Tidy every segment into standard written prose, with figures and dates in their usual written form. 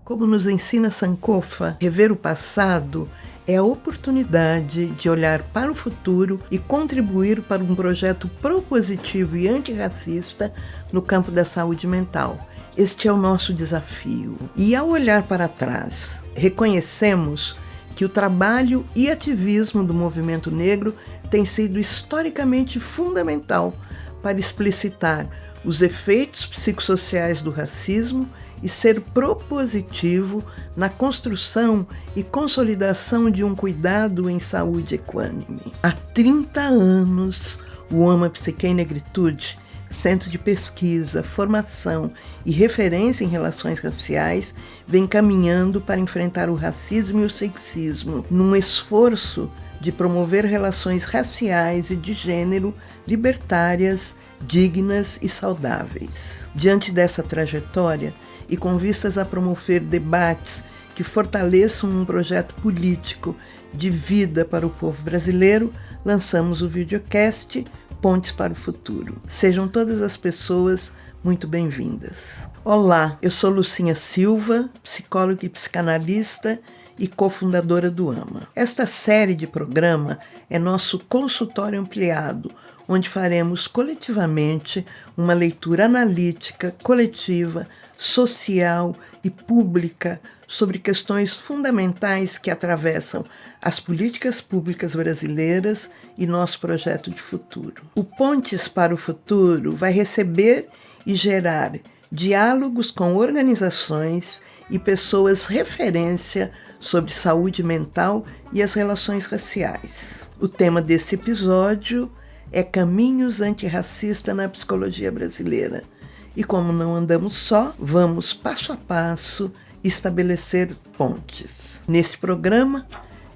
Como nos ensina Sankofa, rever o passado é a oportunidade de olhar para o futuro e contribuir para um projeto propositivo e antirracista no campo da saúde mental. Este é o nosso desafio. E ao olhar para trás, reconhecemos que o trabalho e ativismo do movimento negro tem sido historicamente fundamental para explicitar os efeitos psicossociais do racismo e ser propositivo na construção e consolidação de um cuidado em saúde equânime. Há 30 anos, o AMA Psique e Negritude, Centro de Pesquisa, Formação e Referência em Relações Raciais, vem caminhando para enfrentar o racismo e o sexismo, num esforço de promover relações raciais e de gênero libertárias, dignas e saudáveis. Diante dessa trajetória, e com vistas a promover debates que fortaleçam um projeto político de vida para o povo brasileiro, lançamos o videocast Pontes para o Futuro. Sejam todas as pessoas muito bem-vindas. Olá, eu sou Lucinha Silva, psicóloga e psicanalista e cofundadora do AMA. Esta série de programa é nosso consultório ampliado, onde faremos coletivamente uma leitura analítica, coletiva, social e pública sobre questões fundamentais que atravessam as políticas públicas brasileiras e nosso projeto de futuro. O Pontes para o Futuro vai receber e gerar diálogos com organizações e pessoas referência sobre saúde mental e as relações raciais. O tema desse episódio é Caminhos Antirracistas na Psicologia Brasileira. E como não andamos só, vamos passo a passo estabelecer pontes. Nesse programa,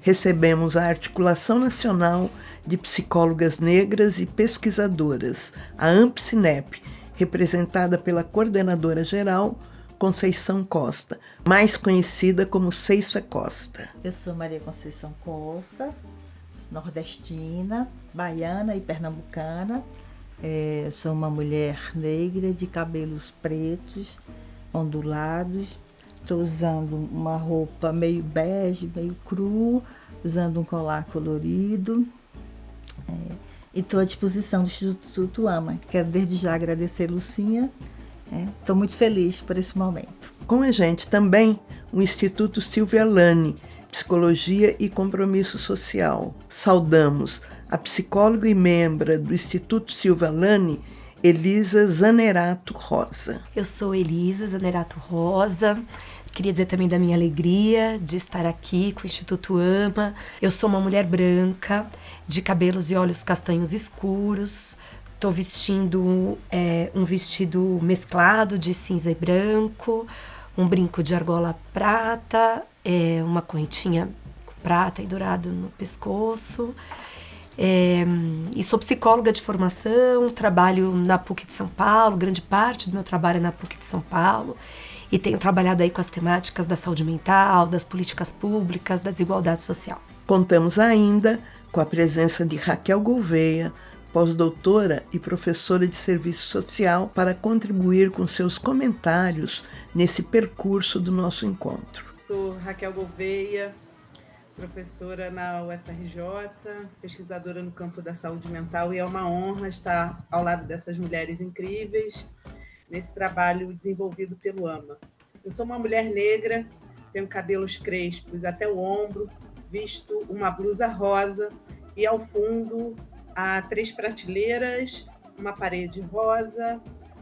recebemos a Articulação Nacional de Psicólogas Negras e Pesquisadoras, a AMPSINEP, representada pela coordenadora geral, Conceição Costa, mais conhecida como Ceissa Costa. Eu sou Maria Conceição Costa, nordestina, baiana e pernambucana. Sou uma mulher negra de cabelos pretos, ondulados. Estou usando uma roupa meio bege, meio cru, usando um colar colorido. E estou à disposição do Instituto AMA. Quero desde já agradecer, Lucinha. Estou muito feliz por esse momento. Com a gente também o Instituto Silvia Lani, Psicologia e Compromisso Social. Saudamos a psicóloga e membro do Instituto Silvia Lani, Elisa Zanerato Rosa. Eu sou Elisa Zanerato Rosa. Queria dizer também da minha alegria de estar aqui com o Instituto AMA. Eu sou uma mulher branca, de cabelos e olhos castanhos escuros. Estou vestindo um vestido mesclado de cinza e branco, um brinco de argola prata, uma correntinha prata e dourado no pescoço. E sou psicóloga de formação, trabalho na PUC de São Paulo, grande parte do meu trabalho é na PUC de São Paulo. E tenho trabalhado aí com as temáticas da saúde mental, das políticas públicas, da desigualdade social. Contamos ainda com a presença de Raquel Gouveia, pós-doutora e professora de serviço social, para contribuir com seus comentários nesse percurso do nosso encontro. Sou Raquel Gouveia, professora na UFRJ, pesquisadora no campo da saúde mental, e é uma honra estar ao lado dessas mulheres incríveis nesse trabalho desenvolvido pelo AMA. Eu sou uma mulher negra, tenho cabelos crespos até o ombro, visto uma blusa rosa e ao fundo há 3 prateleiras, uma parede rosa,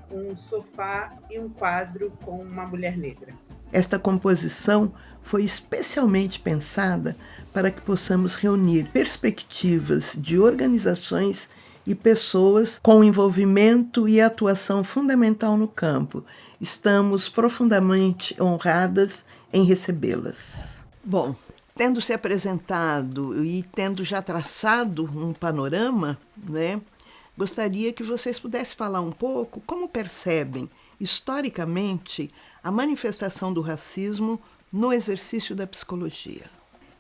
um sofá e um quadro com uma mulher negra. Esta composição foi especialmente pensada para que possamos reunir perspectivas de organizações e pessoas com envolvimento e atuação fundamental no campo. Estamos profundamente honradas em recebê-las. Bom, tendo se apresentado e tendo já traçado um panorama, gostaria que vocês pudessem falar um pouco como percebem, historicamente, a manifestação do racismo no exercício da psicologia.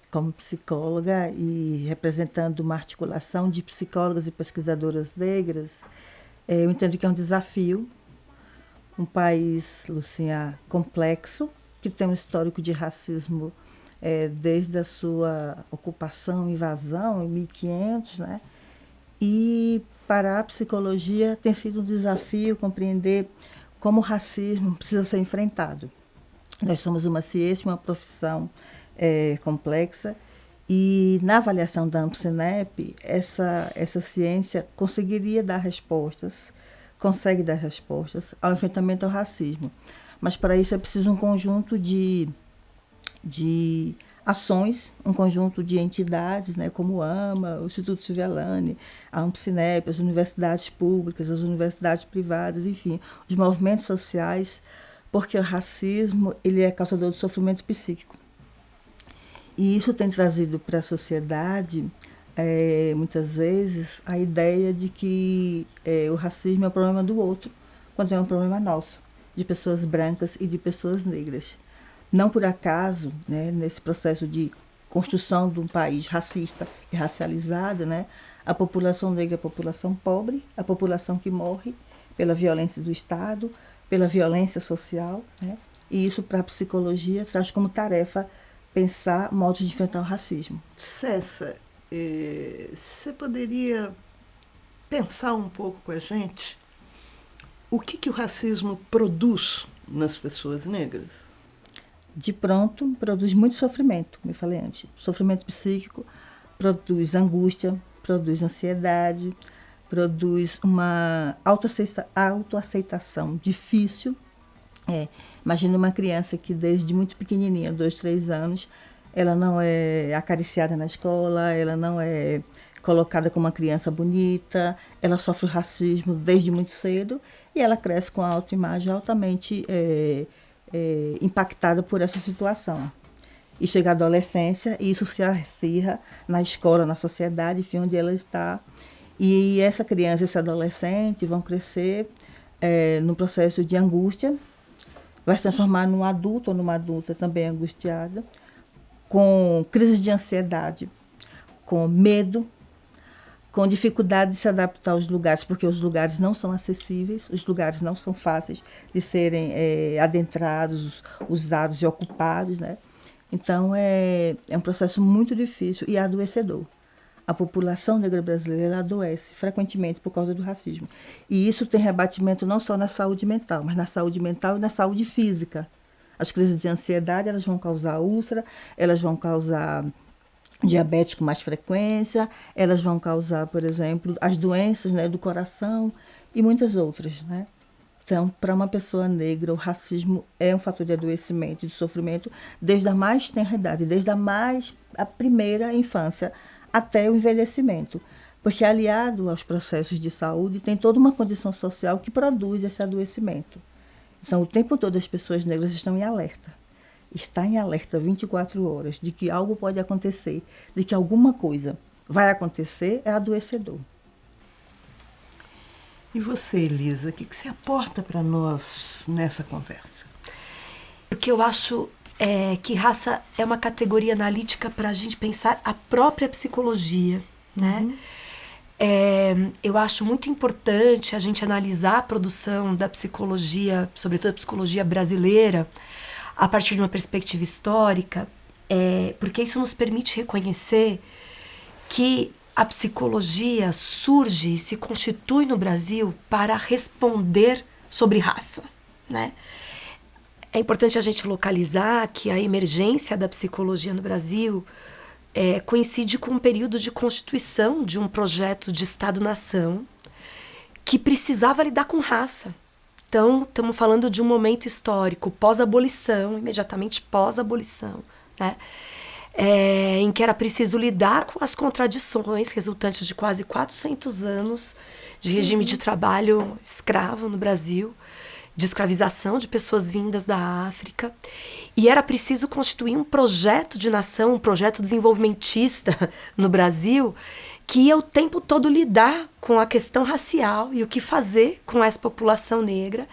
Como psicóloga e representando uma articulação de psicólogas e pesquisadoras negras, eu entendo que é um desafio, um país, Lucinha, complexo, que tem um histórico de racismo desde a sua ocupação, invasão, em 1500, né? E para a psicologia tem sido um desafio compreender como o racismo precisa ser enfrentado. Nós somos uma ciência, uma profissão complexa, e na avaliação da AMPCINEP, essa ciência consegue dar respostas ao enfrentamento ao racismo. Mas para isso é preciso um conjunto de ações, um conjunto de entidades, né, como o AMA, o Instituto Civelane, a AMPCINEP, as universidades públicas, as universidades privadas, enfim, os movimentos sociais, porque o racismo ele é causador de sofrimento psíquico. E isso tem trazido para a sociedade, muitas vezes, a ideia de que o racismo é um problema do outro, quando é um problema nosso, de pessoas brancas e de pessoas negras. Não por acaso, né, nesse processo de construção de um país racista e racializado, né, a população negra é a população pobre, a população que morre pela violência do Estado, pela violência social, né, e isso para a psicologia traz como tarefa pensar modos de enfrentar o racismo. Cessa, você poderia pensar um pouco com a gente o que o racismo produz nas pessoas negras? De pronto, produz muito sofrimento, como eu falei antes. Sofrimento psíquico, produz angústia, produz ansiedade, produz uma autoaceitação difícil. Imagina uma criança que desde muito pequenininha, 2, 3 anos, ela não é acariciada na escola, ela não é colocada como uma criança bonita, ela sofre racismo desde muito cedo e ela cresce com a autoimagem altamente impactada por essa situação. E chega à adolescência e isso se acirra na escola, na sociedade, enfim, onde ela está. E essa criança, esse adolescente vão crescer num processo de angústia, vai se transformar num adulto ou numa adulta também angustiada, com crise de ansiedade, com medo, com dificuldade de se adaptar aos lugares, porque os lugares não são acessíveis, os lugares não são fáceis de serem adentrados, usados e ocupados, né? Então, é um processo muito difícil e adoecedor. A população negra brasileira ela adoece frequentemente por causa do racismo. E isso tem rebatimento não só na saúde mental, mas na saúde mental e na saúde física. As crises de ansiedade elas vão causar úlcera, elas vão causar diabetes com mais frequência, elas vão causar, por exemplo, as doenças, né, do coração e muitas outras, né? Então, para uma pessoa negra, o racismo é um fator de adoecimento e de sofrimento desde a mais tenra idade, desde a primeira infância até o envelhecimento, porque aliado aos processos de saúde tem toda uma condição social que produz esse adoecimento. Então, o tempo todo as pessoas negras estão em alerta. Está em alerta 24 horas de que algo pode acontecer, de que alguma coisa vai acontecer, é adoecedor. E você, Elisa, o que você aporta para nós nessa conversa? Porque eu acho que raça é uma categoria analítica para a gente pensar a própria psicologia, né? Eu acho muito importante a gente analisar a produção da psicologia, sobretudo a psicologia brasileira, a partir de uma perspectiva histórica, porque isso nos permite reconhecer que a psicologia surge e se constitui no Brasil para responder sobre raça, né? É importante a gente localizar que a emergência da psicologia no Brasil coincide com um período de constituição de um projeto de Estado-nação que precisava lidar com raça. Então, estamos falando de um momento histórico pós-abolição, imediatamente pós-abolição, né? Em que era preciso lidar com as contradições resultantes de quase 400 anos de regime de trabalho escravo no Brasil, de escravização de pessoas vindas da África, e era preciso constituir um projeto de nação, um projeto desenvolvimentista no Brasil, que ia o tempo todo lidar com a questão racial e o que fazer com essa população negra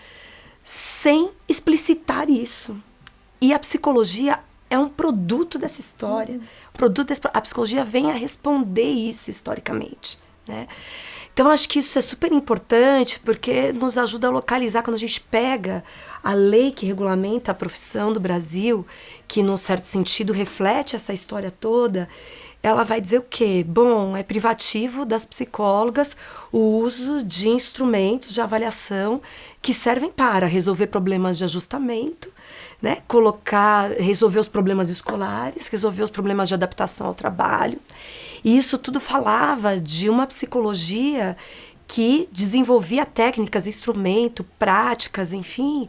sem explicitar isso. E a psicologia é um produto dessa história. A psicologia vem a responder isso historicamente, né? Então, acho que isso é super importante porque nos ajuda a localizar quando a gente pega a lei que regulamenta a profissão do Brasil, que, num certo sentido, reflete essa história toda. Ela vai dizer o quê? Bom, é privativo das psicólogas o uso de instrumentos de avaliação que servem para resolver problemas de ajustamento, né? Resolver os problemas escolares, resolver os problemas de adaptação ao trabalho. E isso tudo falava de uma psicologia que desenvolvia técnicas, instrumento, práticas, enfim,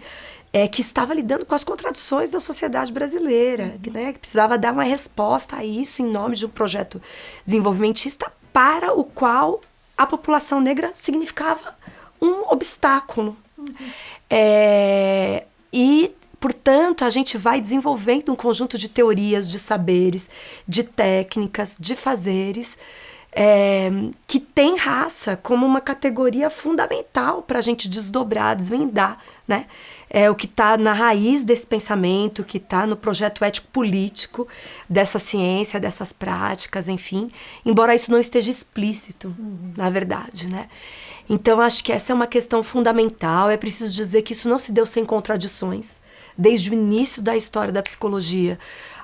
que estava lidando com as contradições da sociedade brasileira, né, que precisava dar uma resposta a isso em nome de um projeto desenvolvimentista para o qual a população negra significava um obstáculo. E, portanto, a gente vai desenvolvendo um conjunto de teorias, de saberes, de técnicas, de fazeres, que tem raça como uma categoria fundamental para a gente desdobrar, desvendar, né? O que está na raiz desse pensamento, que está no projeto ético-político dessa ciência, dessas práticas, enfim, embora isso não esteja explícito, na verdade, né? Então, acho que essa é uma questão fundamental. É preciso dizer que isso não se deu sem contradições. Desde o início da história da psicologia,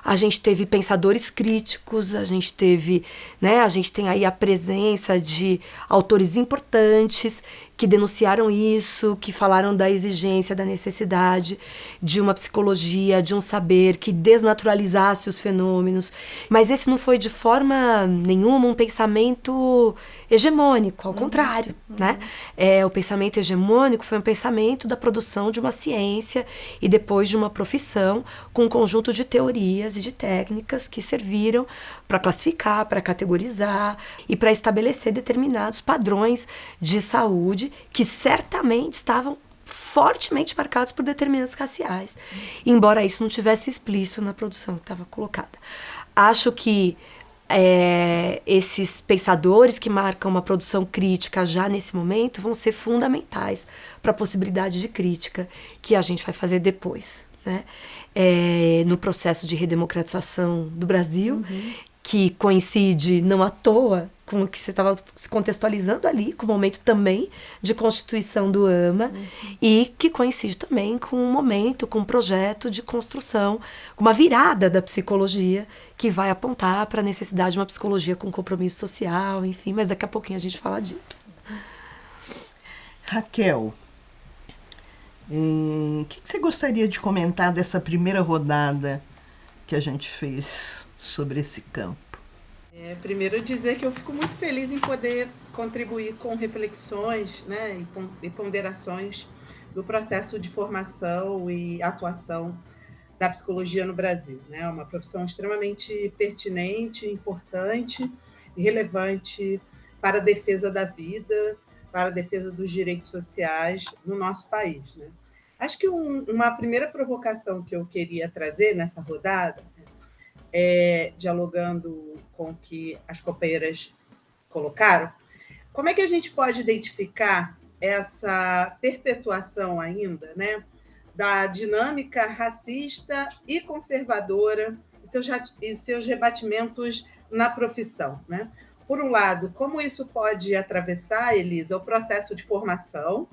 a gente teve pensadores críticos, a gente tem aí a presença de autores importantes que denunciaram isso, que falaram da exigência, da necessidade de uma psicologia, de um saber que desnaturalizasse os fenômenos. Mas esse não foi de forma nenhuma um pensamento hegemônico, ao contrário, né? O pensamento hegemônico foi um pensamento da produção de uma ciência e depois de uma profissão com um conjunto de teorias e de técnicas que serviram para classificar, para categorizar e para estabelecer determinados padrões de saúde que certamente estavam fortemente marcados por determinantes raciais, embora isso não tivesse explícito na produção que estava colocada. Acho que esses pensadores que marcam uma produção crítica já nesse momento vão ser fundamentais para a possibilidade de crítica que a gente vai fazer depois, né? No processo de redemocratização do Brasil, que coincide não à toa com o que você estava se contextualizando ali, com o momento também de constituição do AMA, e que coincide também com um momento, com um projeto de construção, com uma virada da psicologia que vai apontar para a necessidade de uma psicologia com compromisso social, enfim, mas daqui a pouquinho a gente fala disso. Raquel, o que você gostaria de comentar dessa primeira rodada que a gente fez sobre esse campo? Primeiro dizer que eu fico muito feliz em poder contribuir com reflexões, né, e ponderações do processo de formação e atuação da psicologia no Brasil, né? É uma profissão extremamente pertinente, importante e relevante para a defesa da vida, para a defesa dos direitos sociais no nosso país, né? Acho que uma primeira provocação que eu queria trazer nessa rodada, dialogando com o que as companheiras colocaram, como é que a gente pode identificar essa perpetuação ainda, né, da dinâmica racista e conservadora e seus rebatimentos na profissão, né? Por um lado, como isso pode atravessar, Elisa, o processo de formação,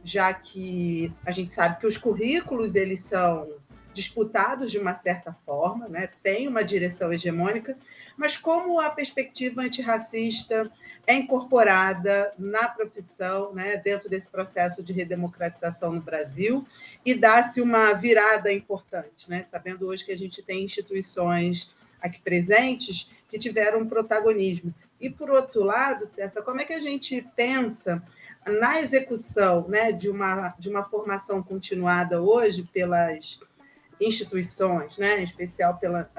já que a gente sabe que os currículos eles são disputados de uma certa forma, né? Tem uma direção hegemônica, mas como a perspectiva antirracista é incorporada na profissão, né, dentro desse processo de redemocratização no Brasil, e dá-se uma virada importante, né? Sabendo hoje que a gente tem instituições aqui presentes que tiveram um protagonismo. E, por outro lado, Cessa, como é que a gente pensa na execução, né, de uma formação continuada hoje pelas instituições, né, em especial pela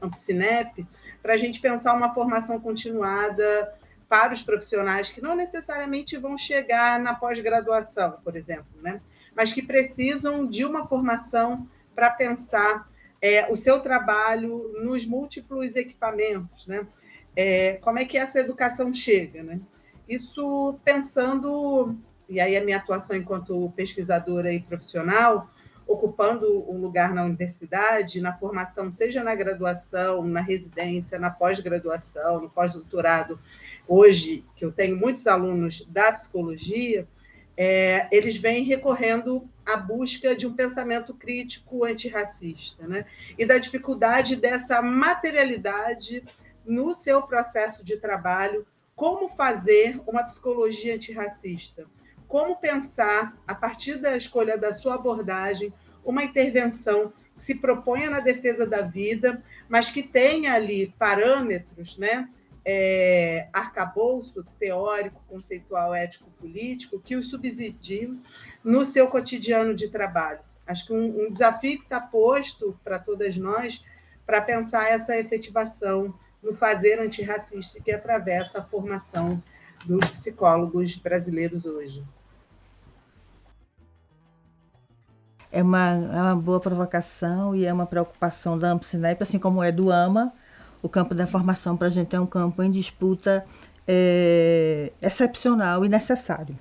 Ampcinep, para a gente pensar uma formação continuada para os profissionais que não necessariamente vão chegar na pós-graduação, por exemplo, né, mas que precisam de uma formação para pensar o seu trabalho nos múltiplos equipamentos, né? Como é que essa educação chega, né? Isso pensando, e aí a minha atuação enquanto pesquisadora e profissional, ocupando um lugar na universidade, na formação, seja na graduação, na residência, na pós-graduação, no pós-doutorado. Hoje, que eu tenho muitos alunos da psicologia, eles vêm recorrendo à busca de um pensamento crítico antirracista, né? E da dificuldade dessa materialidade no seu processo de trabalho, como fazer uma psicologia antirracista, como pensar, a partir da escolha da sua abordagem, uma intervenção que se proponha na defesa da vida, mas que tenha ali parâmetros, né? Arcabouço teórico, conceitual, ético, político, que o subsidiem no seu cotidiano de trabalho. Acho que um desafio que está posto para todas nós para pensar essa efetivação no fazer antirracista que atravessa a formação dos psicólogos brasileiros hoje. É uma boa provocação e é uma preocupação da AMPSINEP, assim como é do AMA. O campo da formação para a gente é um campo em disputa excepcional e necessário.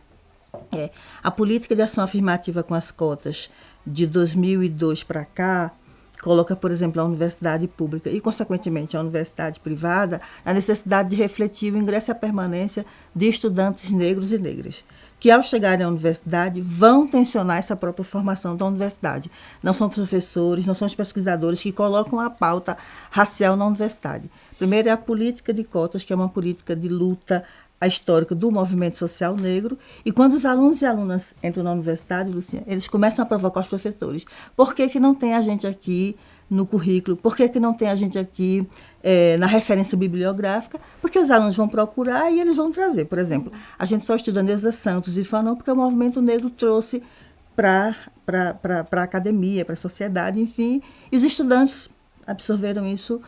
A política de ação afirmativa com as cotas de 2002 para cá coloca, por exemplo, a universidade pública e, consequentemente, a universidade privada a necessidade de refletir o ingresso e a permanência de estudantes negros e negras, que, ao chegarem à universidade, vão tensionar essa própria formação da universidade. Não são professores, não são os pesquisadores que colocam a pauta racial na universidade. Primeiro é a política de cotas, que é uma política de luta histórica do movimento social negro, e quando os alunos e alunas entram na universidade, Luciana, eles começam a provocar os professores. Por que não tem a gente aqui no currículo? Por que não tem a gente aqui na referência bibliográfica? Porque os alunos vão procurar e eles vão trazer. Por exemplo, a gente só estuda Neuza Santos e Fanon porque o movimento negro trouxe para a academia, para a sociedade, enfim, e os estudantes absorveram isso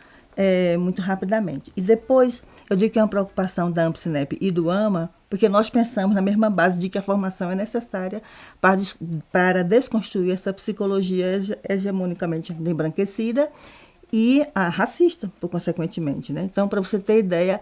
muito rapidamente. E depois, eu digo que é uma preocupação da AMPSINEP e do AMA, porque nós pensamos na mesma base de que a formação é necessária para desconstruir essa psicologia hegemonicamente embranquecida e a racista, por consequentemente, né? Então, para você ter ideia,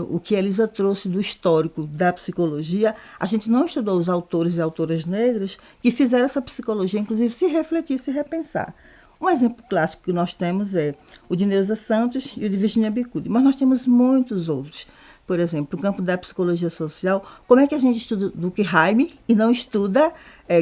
o que a Elisa trouxe do histórico da psicologia, a gente não estudou os autores e autoras negras que fizeram essa psicologia, inclusive, se refletir, se repensar. Um exemplo clássico que nós temos é o de Neuza Santos e o de Virginia Bicudo, mas nós temos muitos outros. Por exemplo, no campo da psicologia social, como é que a gente estuda Durkheim e não estuda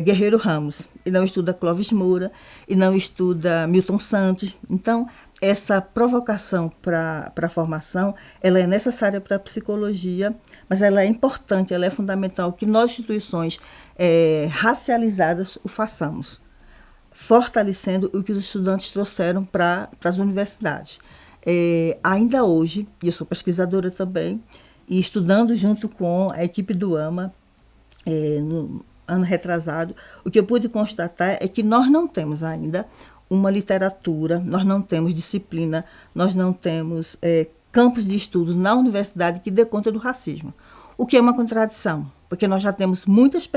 Guerreiro Ramos, e não estuda Clóvis Moura, e não estuda Milton Santos? Então, essa provocação para a formação, ela é necessária para a psicologia, mas ela é importante, ela é fundamental que nós, instituições racializadas, o façamos, fortalecendo o que os estudantes trouxeram para as universidades. Ainda hoje, e eu sou pesquisadora também, e estudando junto com a equipe do AMA, no ano retrasado, o que eu pude constatar é que nós não temos ainda uma literatura, nós não temos disciplina, nós não temos campos de estudo na universidade que dê conta do racismo, o que é uma contradição, porque nós já temos muitas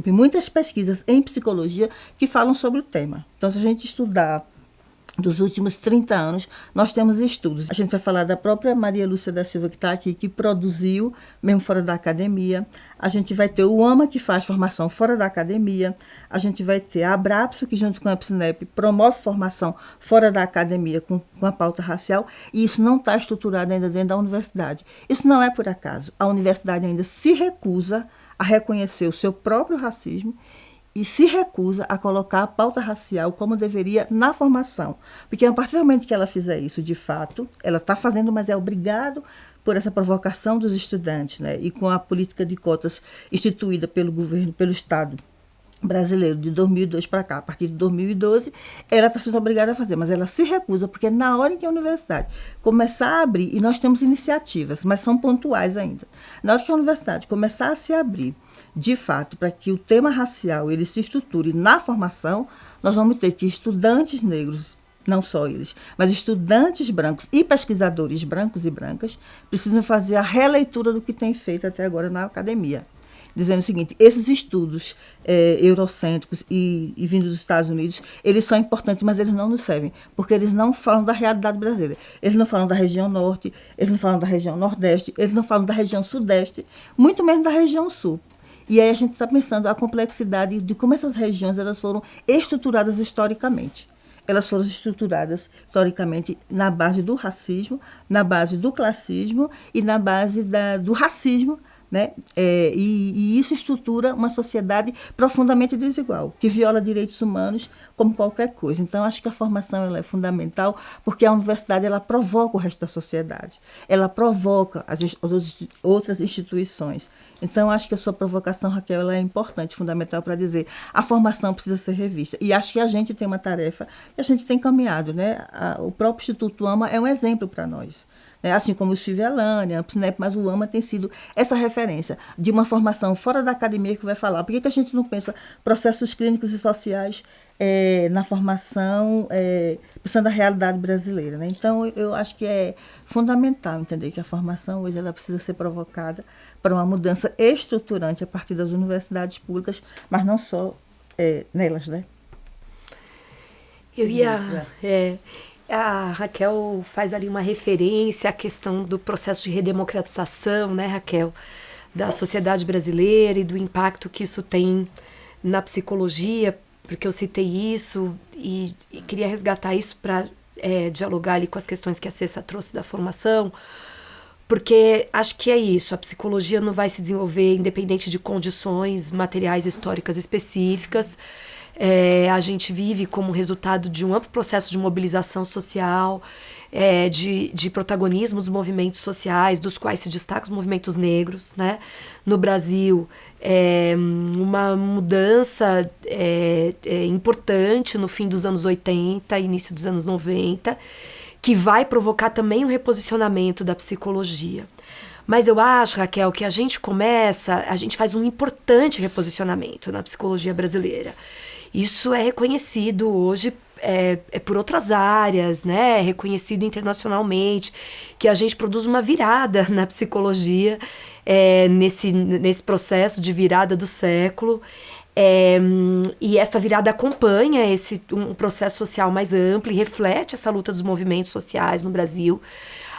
muitas pesquisas em psicologia que falam sobre o tema. Então, se a gente estudar dos últimos 30 anos, nós temos estudos. A gente vai falar da própria Maria Lúcia da Silva, que está aqui, que produziu, mesmo fora da academia. A gente vai ter o AMA, que faz formação fora da academia. A gente vai ter a Abrapso, que junto com a AMPSINEP promove formação fora da academia com a pauta racial. E isso não está estruturado ainda dentro da universidade. Isso não é por acaso. A universidade ainda se recusa a reconhecer o seu próprio racismo e se recusa a colocar a pauta racial como deveria na formação. Porque a partir do momento que ela fizer isso, de fato, ela está fazendo, mas é obrigado por essa provocação dos estudantes, né? E com a política de cotas instituída pelo governo, pelo Estado brasileiro de 2002 para cá, a partir de 2012, ela está sendo obrigada a fazer, mas ela se recusa, porque na hora em que a universidade começar a abrir, e nós temos iniciativas, mas são pontuais ainda, na hora que a universidade começar a se abrir, de fato, para que o tema racial ele se estruture na formação, nós vamos ter que estudantes negros, não só eles, mas estudantes brancos e pesquisadores brancos e brancas precisam fazer a releitura do que tem feito até agora na academia, dizendo o seguinte: esses estudos eurocêntricos e vindos dos Estados Unidos, eles são importantes, mas eles não nos servem, porque eles não falam da realidade brasileira. Eles não falam da região norte, eles não falam da região nordeste, eles não falam da região sudeste, muito menos da região sul. E aí a gente está pensando a complexidade de como essas regiões elas foram estruturadas historicamente. Elas foram estruturadas historicamente na base do racismo, na base do classismo e na base do racismo, né? E isso estrutura uma sociedade profundamente desigual, que viola direitos humanos como qualquer coisa. Então, acho que a formação ela é fundamental, porque a universidade ela provoca o resto da sociedade, ela provoca as outras instituições. Então, acho que a sua provocação, Raquel, ela é importante, fundamental para dizer a formação precisa ser revista. E acho que a gente tem uma tarefa e a gente tem caminhado, né? O próprio Instituto AMA é um exemplo para nós. Assim como o Civelânea, a PSNEP, mas o AMA tem sido essa referência de uma formação fora da academia que vai falar. Por que a gente não pensa processos clínicos e sociais na formação, pensando na realidade brasileira, né? Então, eu acho que é fundamental entender que a formação hoje ela precisa ser provocada para uma mudança estruturante a partir das universidades públicas, mas não só nelas, né? A Raquel faz ali uma referência à questão do processo de redemocratização, né, Raquel, da sociedade brasileira e do impacto que isso tem na psicologia, porque eu citei isso e queria resgatar isso para dialogar ali com as questões que a Cessa trouxe da formação, porque acho que é isso, a psicologia não vai se desenvolver independente de condições materiais históricas específicas. A gente vive como resultado de um amplo processo de mobilização social, de protagonismo dos movimentos sociais, dos quais se destacam os movimentos negros, né? No Brasil, uma mudança importante no fim dos anos 80, início dos anos 90, que vai provocar também um reposicionamento da psicologia. Mas eu acho, Raquel, que a gente faz um importante reposicionamento na psicologia brasileira. Isso é reconhecido hoje por outras áreas, né? É reconhecido internacionalmente, que a gente produz uma virada na psicologia nesse processo de virada do século. E essa virada acompanha um processo social mais amplo e reflete essa luta dos movimentos sociais no Brasil.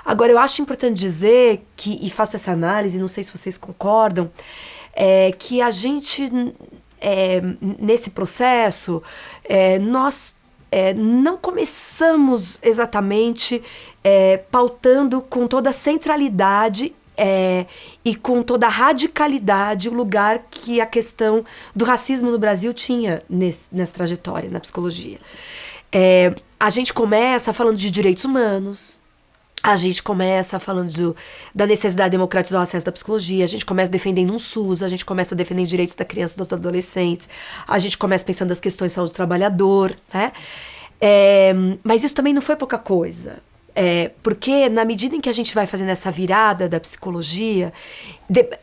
Agora, eu acho importante dizer e faço essa análise, não sei se vocês concordam, que a gente, nesse processo, nós não começamos exatamente pautando com toda a centralidade e com toda a radicalidade o lugar que a questão do racismo no Brasil tinha nessa trajetória, na psicologia. A gente começa falando de direitos humanos, a gente começa falando da necessidade de democratizar o acesso da psicologia, a gente começa defendendo um SUS, a gente começa defendendo direitos da criança e dos adolescentes, a gente começa pensando nas questões de saúde do trabalhador, né? Mas isso também não foi pouca coisa. Porque na medida em que a gente vai fazendo essa virada da psicologia,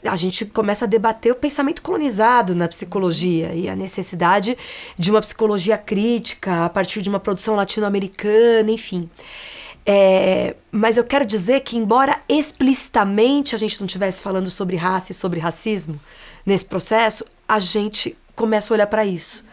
a gente começa a debater o pensamento colonizado na psicologia e a necessidade de uma psicologia crítica a partir de uma produção latino-americana, enfim. Mas eu quero dizer que, embora explicitamente a gente não estivesse falando sobre raça e sobre racismo nesse processo, a gente começa a olhar para isso.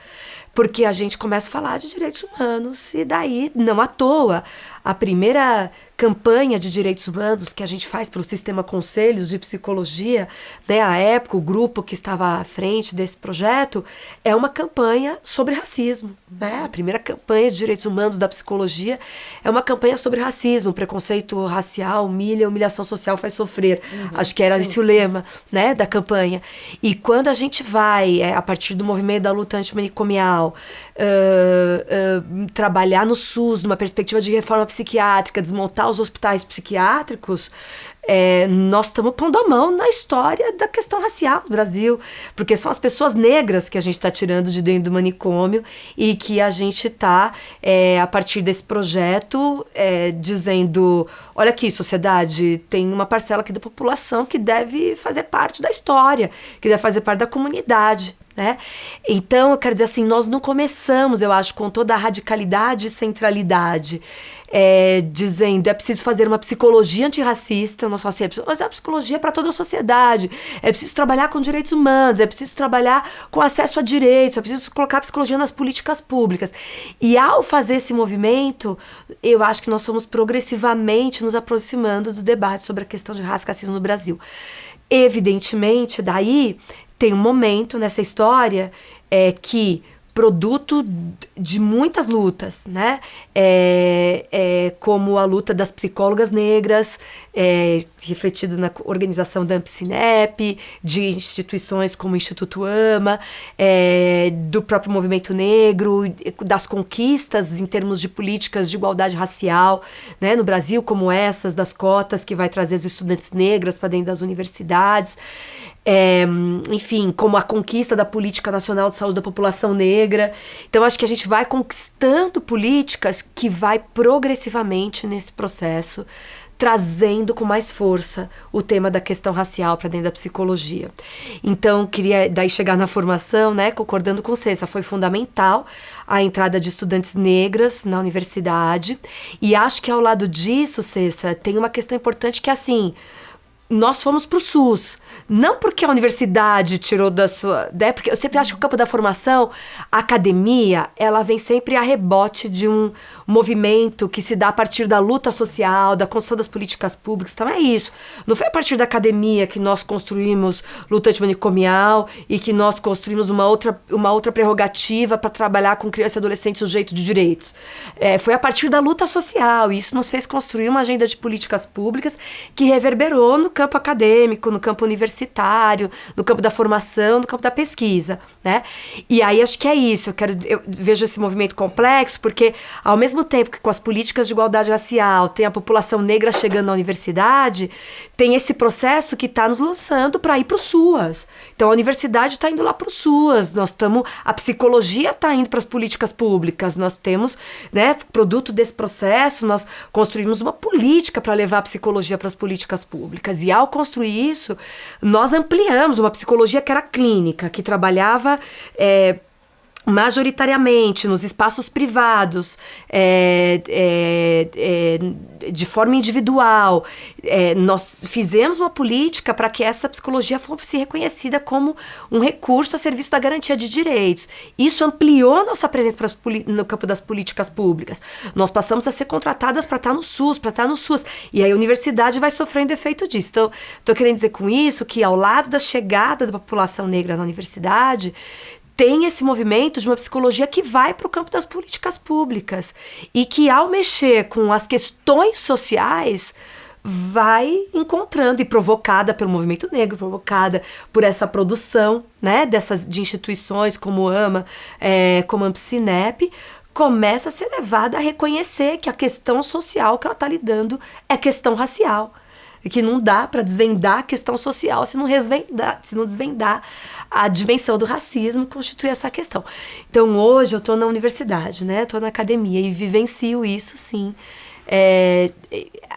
Porque a gente começa a falar de direitos humanos e daí, não à toa, a primeira campanha de direitos humanos que a gente faz pelo Sistema Conselhos de Psicologia, né, à época, o grupo que estava à frente desse projeto, é uma campanha sobre racismo, né? A primeira campanha de direitos humanos da psicologia é uma campanha sobre racismo, preconceito racial, humilhação social faz sofrer. Acho que era esse o lema, né, da campanha. E quando a gente vai, a partir do movimento da luta antimanicomial, trabalhar no SUS, numa perspectiva de reforma psiquiátrica, desmontar os hospitais psiquiátricos, nós estamos pondo a mão na história da questão racial do Brasil, porque são as pessoas negras que a gente está tirando de dentro do manicômio e que a gente está, a partir desse projeto, dizendo, olha aqui, sociedade, tem uma parcela aqui da população que deve fazer parte da história, que deve fazer parte da comunidade, né? Então, eu quero dizer assim, nós não começamos, eu acho, com toda a radicalidade e centralidade, dizendo, é preciso fazer uma psicologia antirracista, não só assim, é preciso fazer uma psicologia para toda a sociedade, é preciso trabalhar com direitos humanos, é preciso trabalhar com acesso a direitos, é preciso colocar a psicologia nas políticas públicas. E ao fazer esse movimento, eu acho que nós somos progressivamente nos aproximando do debate sobre a questão de raça e racismo no Brasil. Evidentemente, daí tem um momento nessa história que, produto de muitas lutas, né? Como a luta das psicólogas negras, refletido na organização da Ampcinep, de instituições como o Instituto AMA, do próprio movimento negro, das conquistas em termos de políticas de igualdade racial, né, no Brasil, como essas das cotas que vai trazer as estudantes negras para dentro das universidades. Enfim, como a conquista da Política Nacional de Saúde da População Negra. Então, acho que a gente vai conquistando políticas que vai progressivamente nesse processo, trazendo com mais força o tema da questão racial para dentro da psicologia. Então, queria daí chegar na formação, né, concordando com Cessa, foi fundamental a entrada de estudantes negras na universidade, e acho que ao lado disso, Cessa, tem uma questão importante que é assim, nós fomos para o SUS, não porque a universidade tirou da sua... Né, porque eu sempre acho que o campo da formação, a academia, ela vem sempre a rebote de um movimento que se dá a partir da luta social, da construção das políticas públicas. Então é isso. Não foi a partir da academia que nós construímos luta antimanicomial e que nós construímos uma outra prerrogativa para trabalhar com criança e adolescente sujeito de direitos. Foi a partir da luta social, e isso nos fez construir uma agenda de políticas públicas que reverberou no campo acadêmico, no campo universitário, no campo da formação, no campo da pesquisa, né? E aí acho que é isso, eu vejo esse movimento complexo, porque ao mesmo tempo que com as políticas de igualdade racial tem a população negra chegando na universidade, tem esse processo que está nos lançando para ir para o SUAS. Então a universidade está indo lá para o SUAS, a psicologia está indo para as políticas públicas, nós temos, né, produto desse processo, nós construímos uma política para levar a psicologia para as políticas públicas. E ao construir isso, nós ampliamos uma psicologia que era clínica, que trabalhava majoritariamente nos espaços privados, de forma individual. Nós fizemos uma política para que essa psicologia fosse reconhecida como um recurso a serviço da garantia de direitos. Isso ampliou nossa presença no campo das políticas públicas. Nós passamos a ser contratadas para estar no SUS, e aí a universidade vai sofrendo efeito disso. Então, estou querendo dizer com isso que ao lado da chegada da população negra na universidade, tem esse movimento de uma psicologia que vai para o campo das políticas públicas e que, ao mexer com as questões sociais, vai encontrando, e provocada pelo movimento negro, provocada por essa produção, né, de instituições como o AMA, como a Ampcinep, começa a ser levada a reconhecer que a questão social que ela está lidando é questão racial. E que não dá para desvendar a questão social se não desvendar a dimensão do racismo que constitui essa questão. Então, hoje eu estou na universidade, né? Estou na academia e vivencio isso, sim.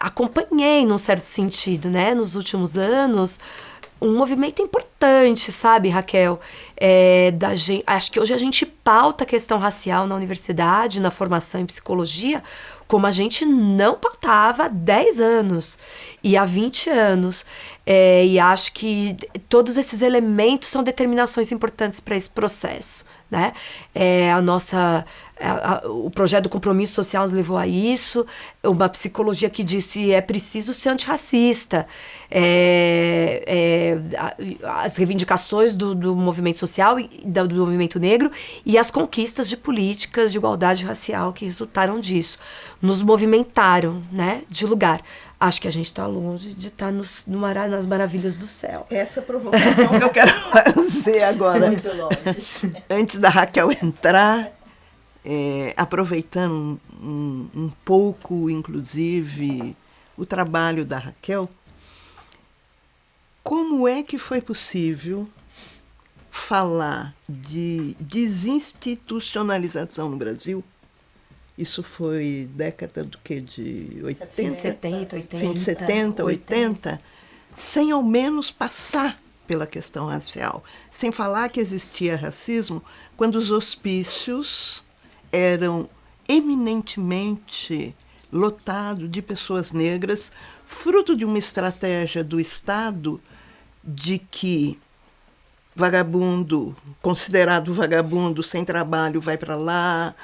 Acompanhei, num certo sentido, né? Nos últimos anos, um movimento importante, sabe, Raquel? Acho que hoje a gente pauta a questão racial na universidade, na formação em psicologia, como a gente não pautava há 10 anos e há 20 anos. E acho que todos esses elementos são determinações importantes para esse processo, né? O projeto do compromisso social nos levou a isso, uma psicologia que disse é preciso ser antirracista, as reivindicações do movimento social e do movimento negro e as conquistas de políticas de igualdade racial que resultaram disso, nos movimentaram, né, de lugar. Acho que a gente está longe de estar nas maravilhas do céu. Essa provocação que eu quero fazer agora, muito longe. Antes da Raquel entrar, aproveitando um pouco, inclusive, o trabalho da Raquel, como é que foi possível falar de desinstitucionalização no Brasil? Isso foi década do quê? De 80? Fim de 70, 80. Fim de 70, 80, sem ao menos passar pela questão racial. Sem falar que existia racismo quando os hospícios eram eminentemente lotados de pessoas negras, fruto de uma estratégia do Estado de que vagabundo, considerado vagabundo, sem trabalho, vai para lá,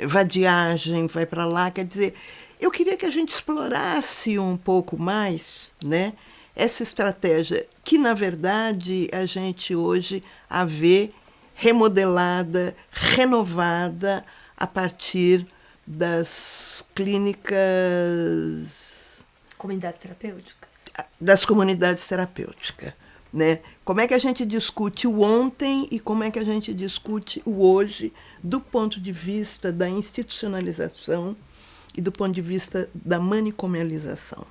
vadiagem, vai para lá. Quer dizer, eu queria que a gente explorasse um pouco mais, né, essa estratégia que, na verdade, a gente hoje a vê remodelada, renovada a partir das clínicas... Comunidades terapêuticas. Das comunidades terapêuticas. Né? Como é que a gente discute o ontem e como é que a gente discute o hoje do ponto de vista da institucionalização e do ponto de vista da manicomialização?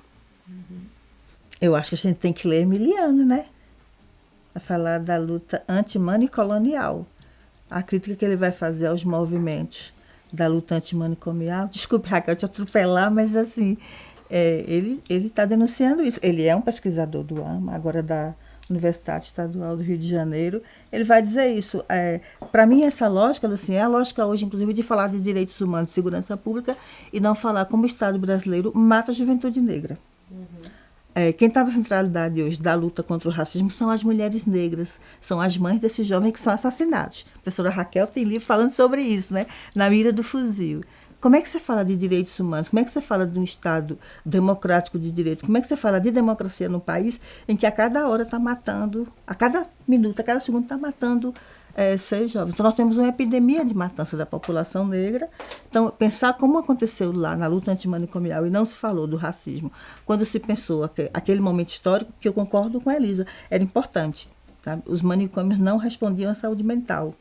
Eu acho que a gente tem que ler Emiliano, né? Para falar da luta antimanicolonial. A crítica que ele vai fazer aos movimentos da luta antimanicomial. Desculpe, Raquel, te atropelar, mas assim, ele está denunciando isso. Ele é um pesquisador do AMA, agora da Universidade Estadual do Rio de Janeiro. Ele vai dizer isso. Para mim, essa lógica, Lucinha, é a lógica hoje, inclusive, de falar de direitos humanos e segurança pública e não falar como o Estado brasileiro mata a juventude negra. Quem está na centralidade hoje da luta contra o racismo são as mulheres negras, são as mães desses jovens que são assassinados. A professora Raquel tem livro falando sobre isso, né? Na mira do fuzil. Como é que você fala de direitos humanos? Como é que você fala de um Estado democrático de direito? Como é que você fala de democracia num país em que a cada hora está matando, a cada minuto, a cada segundo está matando 6 jovens? Então, nós temos uma epidemia de matança da população negra. Então, pensar como aconteceu lá na luta antimanicomial e não se falou do racismo, quando se pensou aquele momento histórico, que eu concordo com a Elisa, era importante. Tá? Os manicômios não respondiam à saúde mental.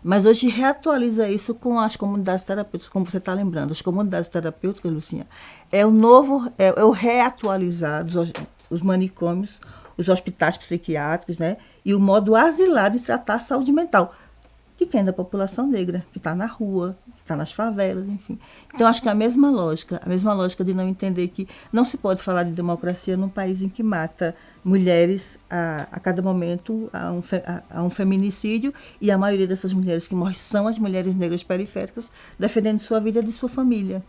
Mas hoje reatualiza isso com as comunidades terapêuticas, como você está lembrando. As comunidades terapêuticas, Lucinha, é o reatualizar os manicômios, os hospitais psiquiátricos, né? E o modo asilado de tratar a saúde mental de quem? Da população negra, que está na rua, que está nas favelas, enfim. Então, acho que é a mesma lógica de não entender que não se pode falar de democracia num país em que mata mulheres a cada momento a um feminicídio, e a maioria dessas mulheres que morrem são as mulheres negras periféricas defendendo sua vida e de sua família.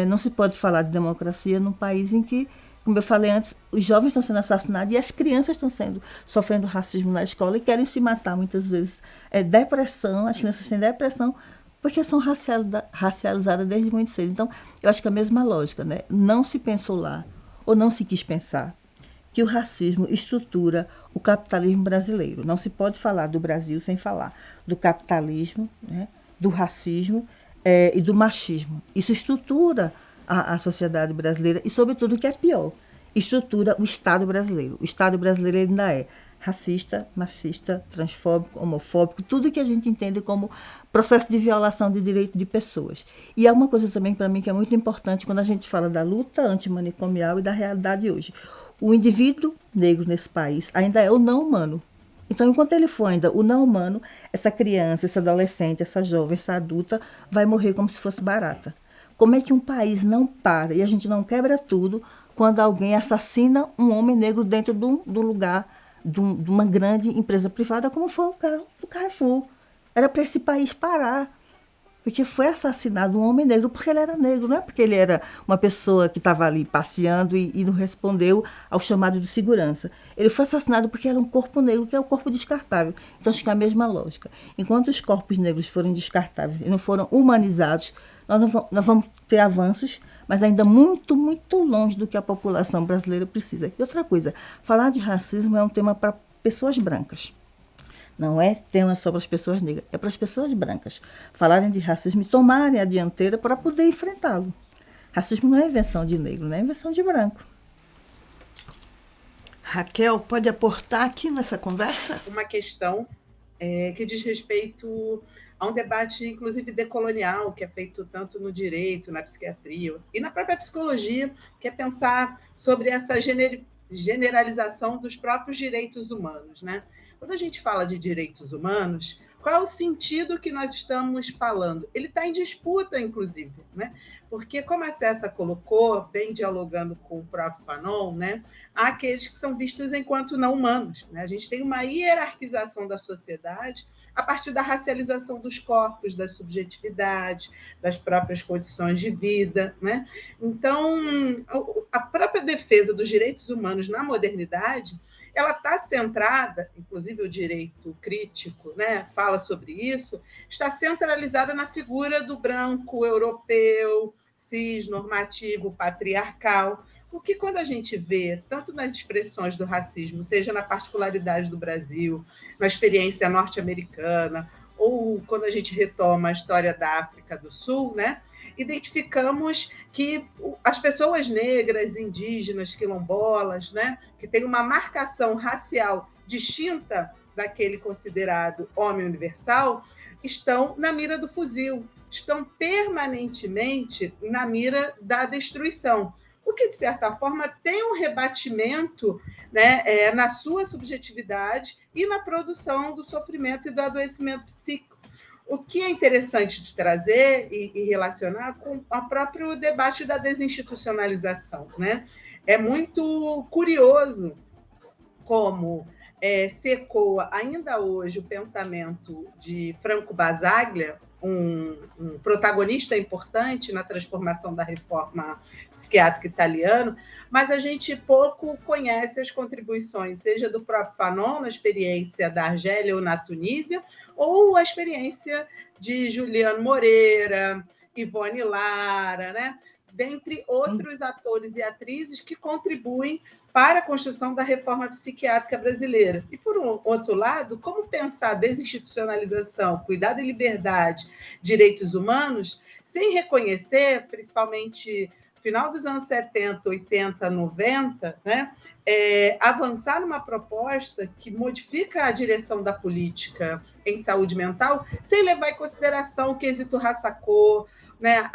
Não se pode falar de democracia num país em que, como eu falei antes, os jovens estão sendo assassinados e as crianças estão sofrendo racismo na escola e querem se matar muitas vezes. Depressão, as crianças têm depressão porque são racializadas desde muito cedo. Então, eu acho que é a mesma lógica, né? Não se pensou lá, ou não se quis pensar, que o racismo estrutura o capitalismo brasileiro. Não se pode falar do Brasil sem falar do capitalismo, né? Do racismo e do machismo. Isso estrutura a sociedade brasileira e, sobretudo, o que é pior, estrutura o Estado brasileiro. O Estado brasileiro ainda é racista, machista, transfóbico, homofóbico, tudo que a gente entende como processo de violação de direito de pessoas. E há uma coisa também, para mim, que é muito importante quando a gente fala da luta antimanicomial e da realidade hoje. O indivíduo negro nesse país ainda é o não humano. Então, enquanto ele for ainda o não humano, essa criança, esse adolescente, essa jovem, essa adulta, vai morrer como se fosse barata. Como é que um país não para e a gente não quebra tudo quando alguém assassina um homem negro dentro do lugar, de uma grande empresa privada, como foi o caso do Carrefour? Era para esse país parar. Porque foi assassinado um homem negro porque ele era negro, não é porque ele era uma pessoa que estava ali passeando e não respondeu ao chamado de segurança. Ele foi assassinado porque era um corpo negro, que é um corpo descartável. Então, acho que é a mesma lógica. Enquanto os corpos negros forem descartáveis e não foram humanizados, nós vamos ter avanços, mas ainda muito, muito longe do que a população brasileira precisa. E outra coisa, falar de racismo é um tema para pessoas brancas. Não é tema só para as pessoas negras, é para as pessoas brancas falarem de racismo e tomarem a dianteira para poder enfrentá-lo. Racismo não é invenção de negro, não é invenção de branco. Raquel, pode aportar aqui nessa conversa? Uma questão que diz respeito a um debate, inclusive, decolonial, que é feito tanto no direito, na psiquiatria e na própria psicologia, que é pensar sobre essa generalização dos próprios direitos humanos, né? Quando a gente fala de direitos humanos, qual é o sentido que nós estamos falando? Ele está em disputa, inclusive, né? Porque, como a Cessa colocou, bem dialogando com o próprio Fanon, né? Há aqueles que são vistos enquanto não humanos, né? A gente tem uma hierarquização da sociedade a partir da racialização dos corpos, da subjetividade, das próprias condições de vida, né? Então, a própria defesa dos direitos humanos na modernidade, ela está centrada, inclusive o direito crítico, né, fala sobre isso, está centralizada na figura do branco europeu, cis, normativo, patriarcal, Porque quando a gente vê, tanto nas expressões do racismo, seja na particularidade do Brasil, na experiência norte-americana, ou quando a gente retoma a história da África do Sul, né, identificamos que as pessoas negras, indígenas, quilombolas, né, que têm uma marcação racial distinta daquele considerado homem universal, estão na mira do fuzil, estão permanentemente na mira da destruição. O que, de certa forma, tem um rebatimento, né, na sua subjetividade e na produção do sofrimento e do adoecimento psíquico. O que é interessante de trazer e relacionar com o próprio debate da desinstitucionalização, né? É muito curioso como se ecoa ainda hoje o pensamento de Franco Basaglia, um protagonista importante na transformação da reforma psiquiátrica italiana, mas a gente pouco conhece as contribuições, seja do próprio Fanon, na experiência da Argélia ou na Tunísia, ou a experiência de Juliano Moreira, Ivone Lara, né? Dentre outros atores e atrizes que contribuem para a construção da reforma psiquiátrica brasileira. E, por um outro lado, como pensar desinstitucionalização, cuidado e liberdade, direitos humanos, sem reconhecer, principalmente no final dos anos 70, 80, 90, né, avançar numa proposta que modifica a direção da política em saúde mental, sem levar em consideração o quesito raça-cor, né,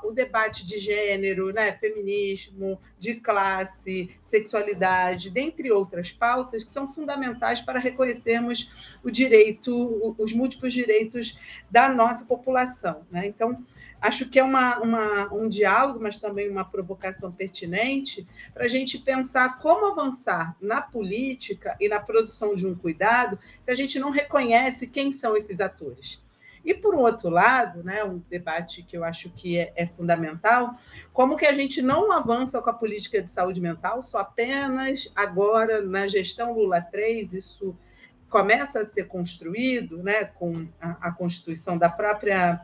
o debate de gênero, né, feminismo, de classe, sexualidade, dentre outras pautas que são fundamentais para reconhecermos o direito, os múltiplos direitos da nossa população, né? Então, acho que é um diálogo, mas também uma provocação pertinente para a gente pensar como avançar na política e na produção de um cuidado se a gente não reconhece quem são esses atores. E, por um outro lado, né, um debate que eu acho que é fundamental, como que a gente não avança com a política de saúde mental só apenas agora, na gestão Lula 3, isso começa a ser construído, né, com a constituição da própria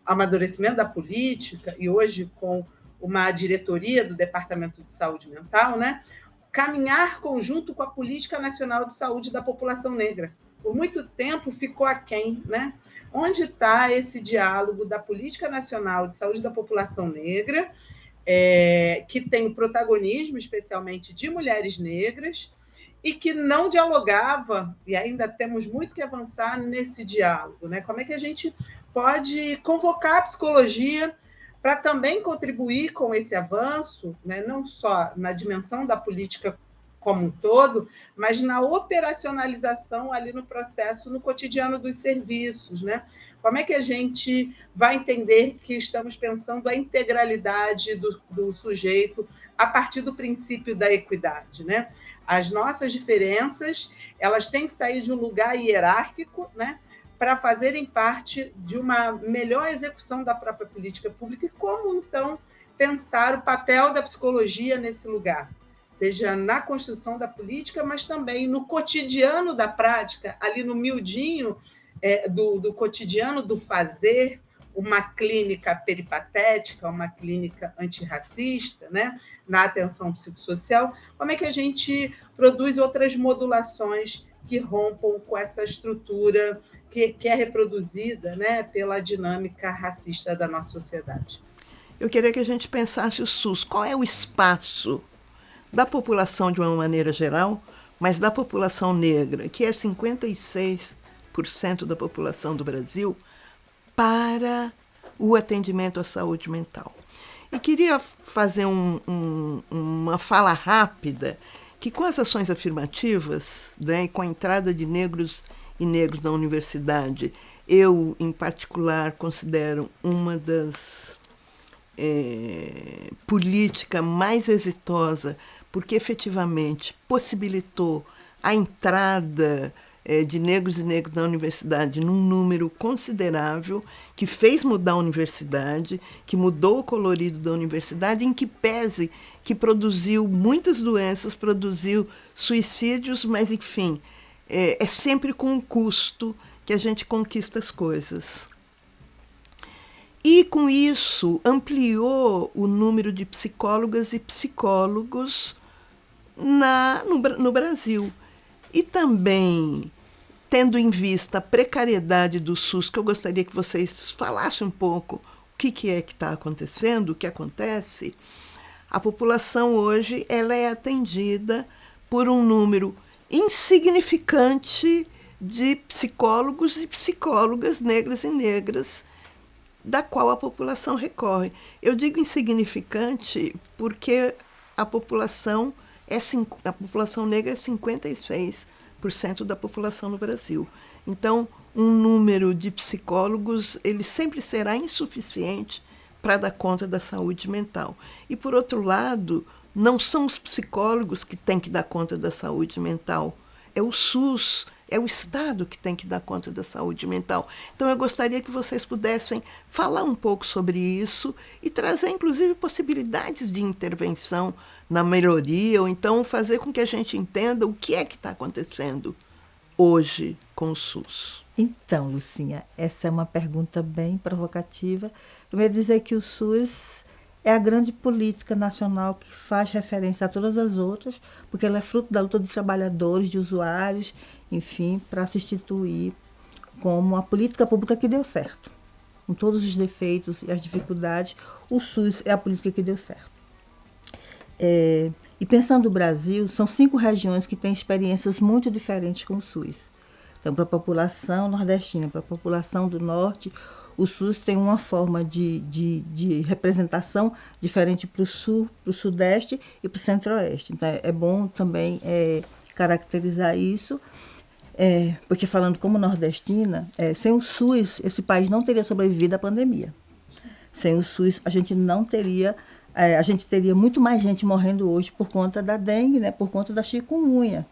amadurecimento da política, e hoje com uma diretoria do Departamento de Saúde Mental, né, caminhar conjunto com a Política Nacional de Saúde da População Negra. Por muito tempo ficou aquém, né? Onde está esse diálogo da Política Nacional de Saúde da População Negra, que tem protagonismo, especialmente de mulheres negras, e que não dialogava, e ainda temos muito que avançar nesse diálogo, né? Como é que a gente pode convocar a psicologia para também contribuir com esse avanço, né? Não só na dimensão da política como um todo, mas na operacionalização ali no processo, no cotidiano dos serviços, né? Como é que a gente vai entender que estamos pensando a integralidade do sujeito a partir do princípio da equidade, né? As nossas diferenças, elas têm que sair de um lugar hierárquico, né, para fazerem parte de uma melhor execução da própria política pública e como, então, pensar o papel da psicologia nesse lugar, seja na construção da política, mas também no cotidiano da prática, ali no miudinho do cotidiano do fazer, uma clínica peripatética, uma clínica antirracista, né, na atenção psicossocial. Como é que a gente produz outras modulações que rompam com essa estrutura que é reproduzida, né, pela dinâmica racista da nossa sociedade? Eu queria que a gente pensasse o SUS. Qual é o espaço da população de uma maneira geral, mas da população negra, que é 56% da população do Brasil, para o atendimento à saúde mental? E queria fazer uma fala rápida, que com as ações afirmativas, né, e com a entrada de negros e negros na universidade, eu, em particular, considero uma das política mais exitosa, porque efetivamente possibilitou a entrada de negros e negras na universidade num número considerável, que fez mudar a universidade, que mudou o colorido da universidade, em que pese que produziu muitas doenças, produziu suicídios, mas, enfim, é sempre com um custo que a gente conquista as coisas. E, com isso, ampliou o número de psicólogas e psicólogos no Brasil. E também, tendo em vista a precariedade do SUS, que eu gostaria que vocês falassem um pouco o que é que está acontecendo, o que acontece, a população hoje ela é atendida por um número insignificante de psicólogos e psicólogas negras e negras, da qual a população recorre. Eu digo insignificante porque a população negra é 56% da população no Brasil. Então, um número de psicólogos ele sempre será insuficiente para dar conta da saúde mental. E, por outro lado, não são os psicólogos que têm que dar conta da saúde mental, é o SUS, é o Estado que tem que dar conta da saúde mental. Então, eu gostaria que vocês pudessem falar um pouco sobre isso e trazer, inclusive, possibilidades de intervenção na melhoria, ou então fazer com que a gente entenda o que é que está acontecendo hoje com o SUS. Então, Lucinha, essa é uma pergunta bem provocativa. Eu ia dizer que o SUS é a grande política nacional que faz referência a todas as outras, porque ela é fruto da luta de trabalhadores, de usuários, enfim, para se instituir como a política pública que deu certo. Com todos os defeitos e as dificuldades, o SUS é a política que deu certo. E pensando no Brasil, são 5 regiões que têm experiências muito diferentes com o SUS. Então, para a população nordestina, para a população do norte, o SUS tem uma forma de representação diferente para o sul, para o sudeste e para o centro-oeste. Então, é bom também caracterizar isso, porque falando como nordestina, sem o SUS, esse país não teria sobrevivido à pandemia. Sem o SUS, a gente teria muito mais gente morrendo hoje por conta da dengue, né, por conta da chikungunya.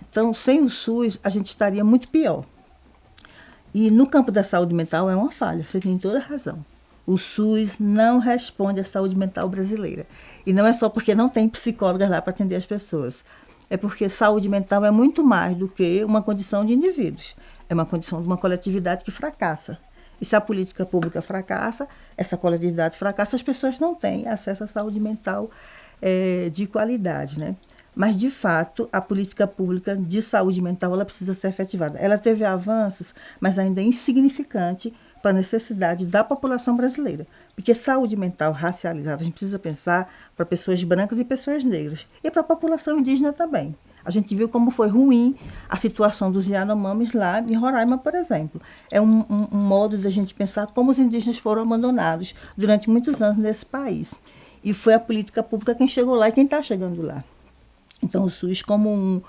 Então, sem o SUS, a gente estaria muito pior. E no campo da saúde mental é uma falha, você tem toda a razão. O SUS não responde à saúde mental brasileira. E não é só porque não tem psicólogas lá para atender as pessoas. É porque saúde mental é muito mais do que uma condição de indivíduos. É uma condição de uma coletividade que fracassa. E se a política pública fracassa, essa coletividade fracassa, as pessoas não têm acesso à saúde mental de qualidade, né? Mas, de fato, a política pública de saúde mental ela precisa ser efetivada. Ela teve avanços, mas ainda é insignificante para a necessidade da população brasileira. Porque saúde mental racializada, a gente precisa pensar para pessoas brancas e pessoas negras. E para a população indígena também. A gente viu como foi ruim a situação dos Yanomamis lá em Roraima, por exemplo. É um modo de a gente pensar como os indígenas foram abandonados durante muitos anos nesse país. E foi a política pública quem chegou lá e quem está chegando lá. Então, o SUS, como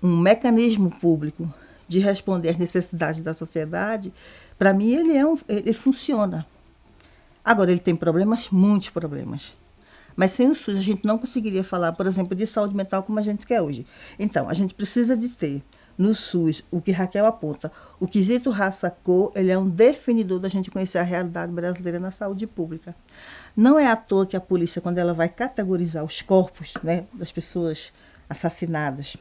um mecanismo público de responder às necessidades da sociedade, para mim, ele funciona. Agora, ele tem problemas, muitos problemas. Mas sem o SUS, a gente não conseguiria falar, por exemplo, de saúde mental como a gente quer hoje. Então, a gente precisa de ter no SUS, o que Raquel aponta, o quesito raça-cor, ele é um definidor da gente conhecer a realidade brasileira na saúde pública. Não é à toa que a polícia, quando ela vai categorizar os corpos, né, das pessoas assassinadas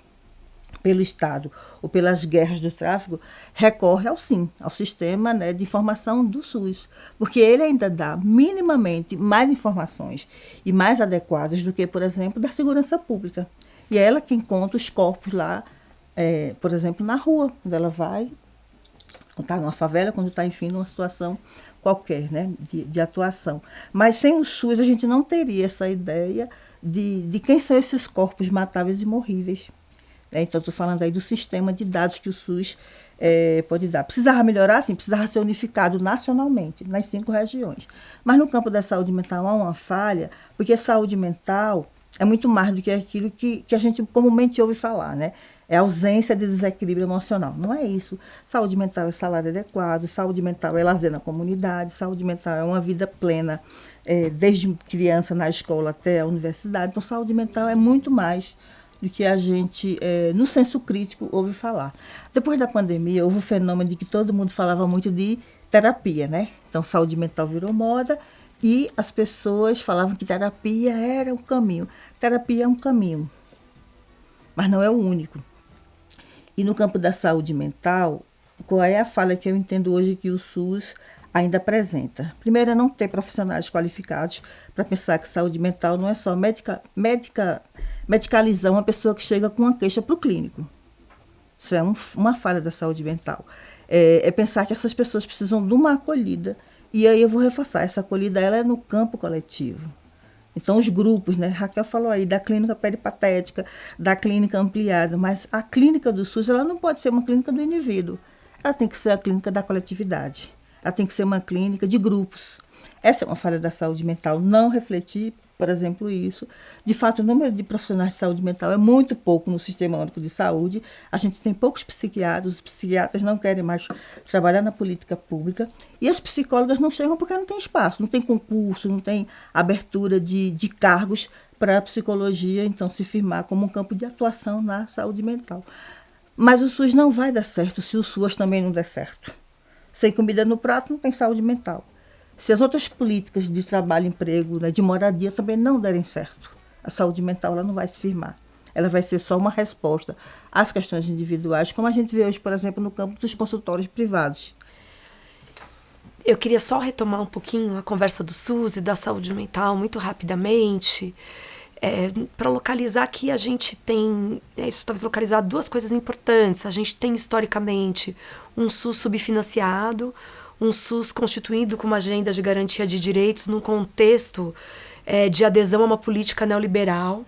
pelo Estado ou pelas guerras do tráfico, recorre ao SIM, ao sistema, né, de informação do SUS, porque ele ainda dá minimamente mais informações e mais adequadas do que, por exemplo, da segurança pública. E é ela quem conta os corpos lá, por exemplo, na rua, quando ela vai, quando está numa favela, quando está, enfim, numa situação qualquer, né, de atuação. Mas sem o SUS a gente não teria essa ideia de quem são esses corpos matáveis e morríveis. Então, estou falando aí do sistema de dados que o SUS pode dar. Precisava melhorar? Sim, precisava ser unificado nacionalmente, nas 5 regiões. Mas no campo da saúde mental há uma falha, porque a saúde mental é muito mais do que aquilo que a gente comumente ouve falar, né? É ausência de desequilíbrio emocional. Não é isso. Saúde mental é salário adequado, saúde mental é lazer na comunidade, saúde mental é uma vida plena, desde criança na escola até a universidade. Então, saúde mental é muito mais do que a gente, no senso crítico, ouve falar. Depois da pandemia, houve o fenômeno de que todo mundo falava muito de terapia, né? Então, saúde mental virou moda e as pessoas falavam que terapia era um caminho. Terapia é um caminho, mas não é o único. E no campo da saúde mental, qual é a falha que eu entendo hoje que o SUS ainda apresenta? Primeiro é não ter profissionais qualificados para pensar que saúde mental não é só medicalizar uma pessoa que chega com uma queixa para o clínico. Isso é uma falha da saúde mental. É pensar que essas pessoas precisam de uma acolhida. E aí eu vou reforçar, essa acolhida ela é no campo coletivo. Então, os grupos, né? Raquel falou aí da clínica peripatética, da clínica ampliada, mas a clínica do SUS ela não pode ser uma clínica do indivíduo. Ela tem que ser a clínica da coletividade. Ela tem que ser uma clínica de grupos. Essa é uma falha da saúde mental, não refletir, por exemplo, isso. De fato, o número de profissionais de saúde mental é muito pouco no Sistema Único de Saúde. A gente tem poucos psiquiatras, os psiquiatras não querem mais trabalhar na política pública. E as psicólogas não chegam porque não tem espaço, não tem concurso, não tem abertura de cargos para a psicologia, então, se firmar como um campo de atuação na saúde mental. Mas o SUS não vai dar certo se o SUAS também não der certo. Sem comida no prato, não tem saúde mental. Se as outras políticas de trabalho, emprego, né, de moradia também não derem certo, a saúde mental ela não vai se firmar. Ela vai ser só uma resposta às questões individuais, como a gente vê hoje, por exemplo, no campo dos consultórios privados. Eu queria só retomar um pouquinho a conversa do SUS e da saúde mental, muito rapidamente, para localizar que a gente tem, isso talvez localizar duas coisas importantes. A gente tem, historicamente, um SUS subfinanciado, um SUS constituído com uma agenda de garantia de direitos num contexto de adesão a uma política neoliberal.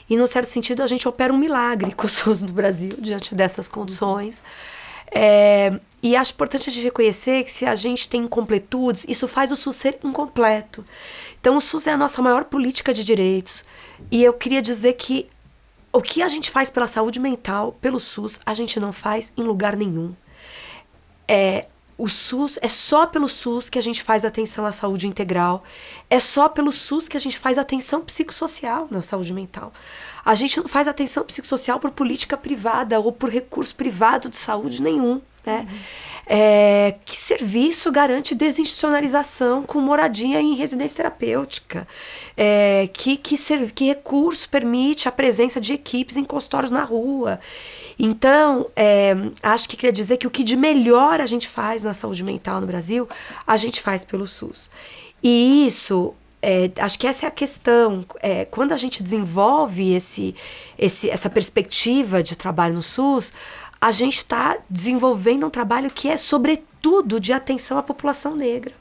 E, num certo sentido, a gente opera um milagre com o SUS no Brasil, diante dessas condições. E acho importante a gente reconhecer que se a gente tem incompletudes, isso faz o SUS ser incompleto. Então, o SUS é a nossa maior política de direitos. E eu queria dizer que o que a gente faz pela saúde mental, pelo SUS, a gente não faz em lugar nenhum. O SUS, é só pelo SUS que a gente faz atenção à saúde integral. É só pelo SUS que a gente faz atenção psicossocial na saúde mental. A gente não faz atenção psicossocial por política privada ou por recurso privado de saúde nenhum, né? Que serviço garante desinstitucionalização com moradia em residência terapêutica? Que recurso permite a presença de equipes em consultórios na rua? Então, acho que queria dizer que o que de melhor a gente faz na saúde mental no Brasil, a gente faz pelo SUS. E isso, acho que essa é a questão. Quando a gente desenvolve essa perspectiva de trabalho no SUS, a gente está desenvolvendo um trabalho que é, sobretudo, de atenção à população negra.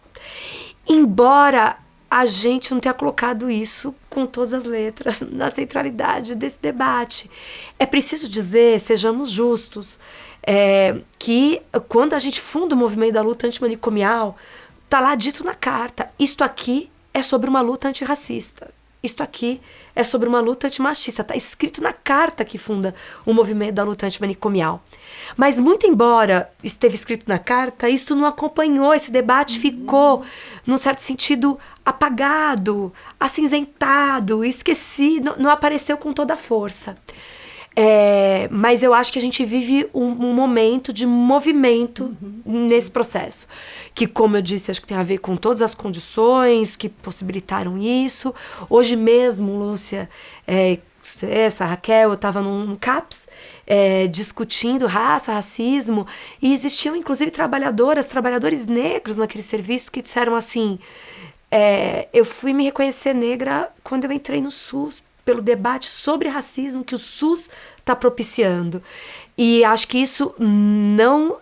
Embora a gente não tenha colocado isso com todas as letras na centralidade desse debate. É preciso dizer, sejamos justos, que quando a gente funda o movimento da luta antimanicomial, está lá dito na carta, isto aqui é sobre uma luta antirracista. Isto aqui é sobre uma luta antimachista. Está escrito na carta que funda o movimento da luta antimanicomial. Mas, muito embora esteve escrito na carta, isso não acompanhou, esse debate ficou, num certo sentido, apagado, acinzentado, esquecido, não apareceu com toda a força. Mas eu acho que a gente vive um momento de movimento nesse processo, que, como eu disse, acho que tem a ver com todas as condições que possibilitaram isso. Hoje mesmo, Lúcia, essa Raquel, eu estava num CAPS discutindo raça, racismo, e existiam inclusive trabalhadores negros naquele serviço que disseram assim, eu fui me reconhecer negra quando eu entrei no SUS, pelo debate sobre racismo que o SUS está propiciando. E acho que isso não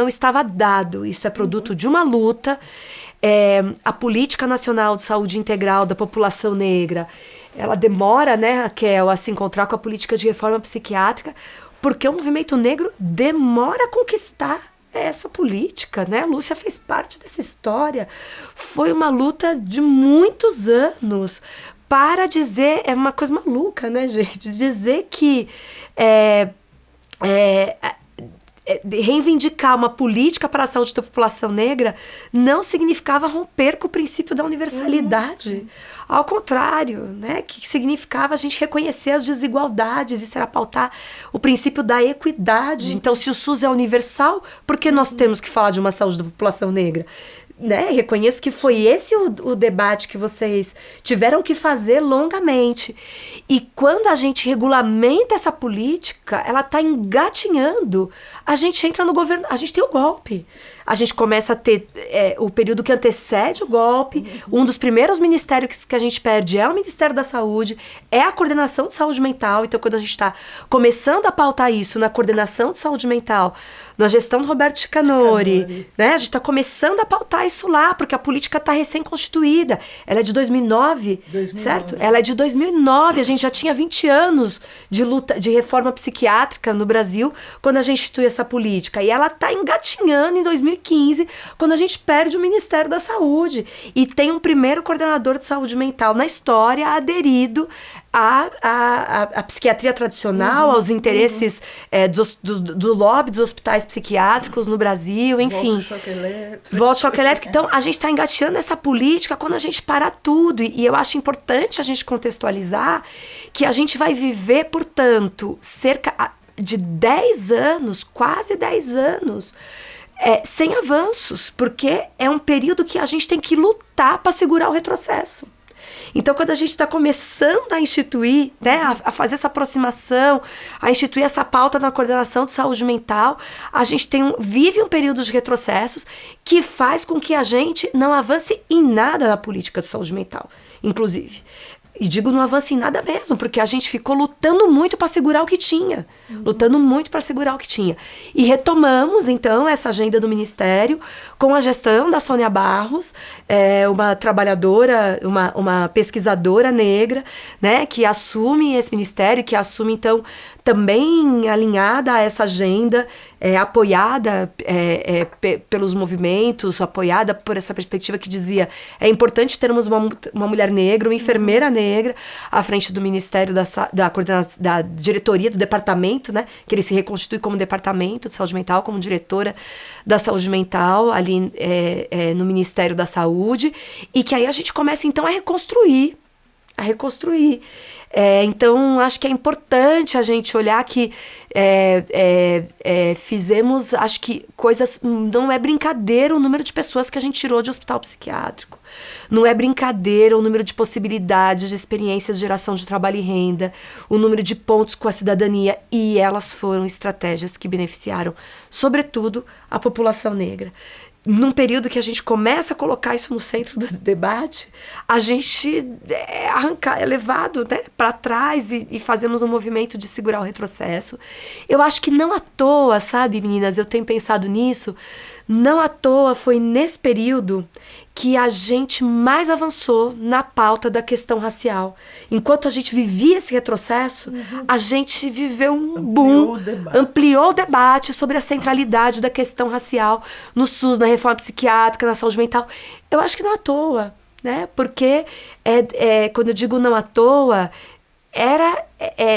estava dado. Isso é produto de uma luta. A Política Nacional de Saúde Integral da População Negra, ela demora, né, Raquel, a se encontrar com a política de reforma psiquiátrica, porque o movimento negro demora a conquistar essa política, né? A Lúcia fez parte dessa história. Foi uma luta de muitos anos para dizer, é uma coisa maluca, né, gente? Dizer que reivindicar uma política para a saúde da população negra não significava romper com o princípio da universalidade. Ao contrário, né, que significava a gente reconhecer as desigualdades, isso era pautar o princípio da equidade. Então, se o SUS é universal, por que nós temos que falar de uma saúde da população negra? né, reconheço que foi esse o debate que vocês tiveram que fazer longamente. E quando a gente regulamenta essa política, ela está engatinhando, a gente entra no governo, a gente tem o golpe. A gente começa a ter o período que antecede o golpe. Um dos primeiros ministérios que a gente perde é o Ministério da Saúde, é a coordenação de saúde mental. Então, quando a gente está começando a pautar isso na coordenação de saúde mental, na gestão do Roberto Schikanori, né? A gente está começando a pautar isso lá, porque a política está recém-constituída. Ela é de 2009, certo? Ela é de 2009, a gente já tinha 20 anos de luta, de reforma psiquiátrica no Brasil, quando a gente institui essa política. E ela está engatinhando em 2015, quando a gente perde o Ministério da Saúde. E tem um primeiro coordenador de saúde mental na história aderido à psiquiatria tradicional, aos interesses do lobby dos hospitais psiquiátricos no Brasil, enfim. Volta choque elétrico. Então, a gente está engateando essa política quando a gente para tudo. E eu acho importante a gente contextualizar que a gente vai viver, portanto, cerca de 10 anos, quase 10 anos, sem avanços, porque é um período que a gente tem que lutar para segurar o retrocesso. Então, quando a gente está começando a instituir, né, a fazer essa aproximação, a instituir essa pauta na coordenação de saúde mental, a gente vive um período de retrocessos que faz com que a gente não avance em nada na política de saúde mental, inclusive. E digo, não avança em nada mesmo, porque a gente ficou lutando muito para segurar o que tinha. Lutando muito para segurar o que tinha. E retomamos, então, essa agenda do Ministério com a gestão da Sônia Barros, uma trabalhadora, uma pesquisadora negra, né, que assume esse Ministério, que assume, então, também alinhada a essa agenda, apoiada pelos movimentos, apoiada por essa perspectiva que dizia é importante termos uma mulher negra, uma enfermeira negra à frente do Ministério da diretoria do departamento, né, que ele se reconstitui como departamento de saúde mental, como diretora da saúde mental ali no Ministério da Saúde, e que aí a gente começa então a reconstruir. Então, acho que é importante a gente olhar que fizemos, acho que coisas, não é brincadeira o número de pessoas que a gente tirou de hospital psiquiátrico, não é brincadeira o número de possibilidades de experiências de geração de trabalho e renda, o número de pontos com a cidadania, e elas foram estratégias que beneficiaram, sobretudo, a população negra. Num período que a gente começa a colocar isso no centro do debate, a gente é levado, né, para trás e fazemos um movimento de segurar o retrocesso. Eu acho que não à toa, sabe, meninas, eu tenho pensado nisso, não à toa foi nesse período que a gente mais avançou na pauta da questão racial. Enquanto a gente vivia esse retrocesso, a gente viveu um boom, ampliou o debate sobre a centralidade da questão racial no SUS, na reforma psiquiátrica, na saúde mental. Eu acho que não à toa, né? Porque, quando eu digo não à toa,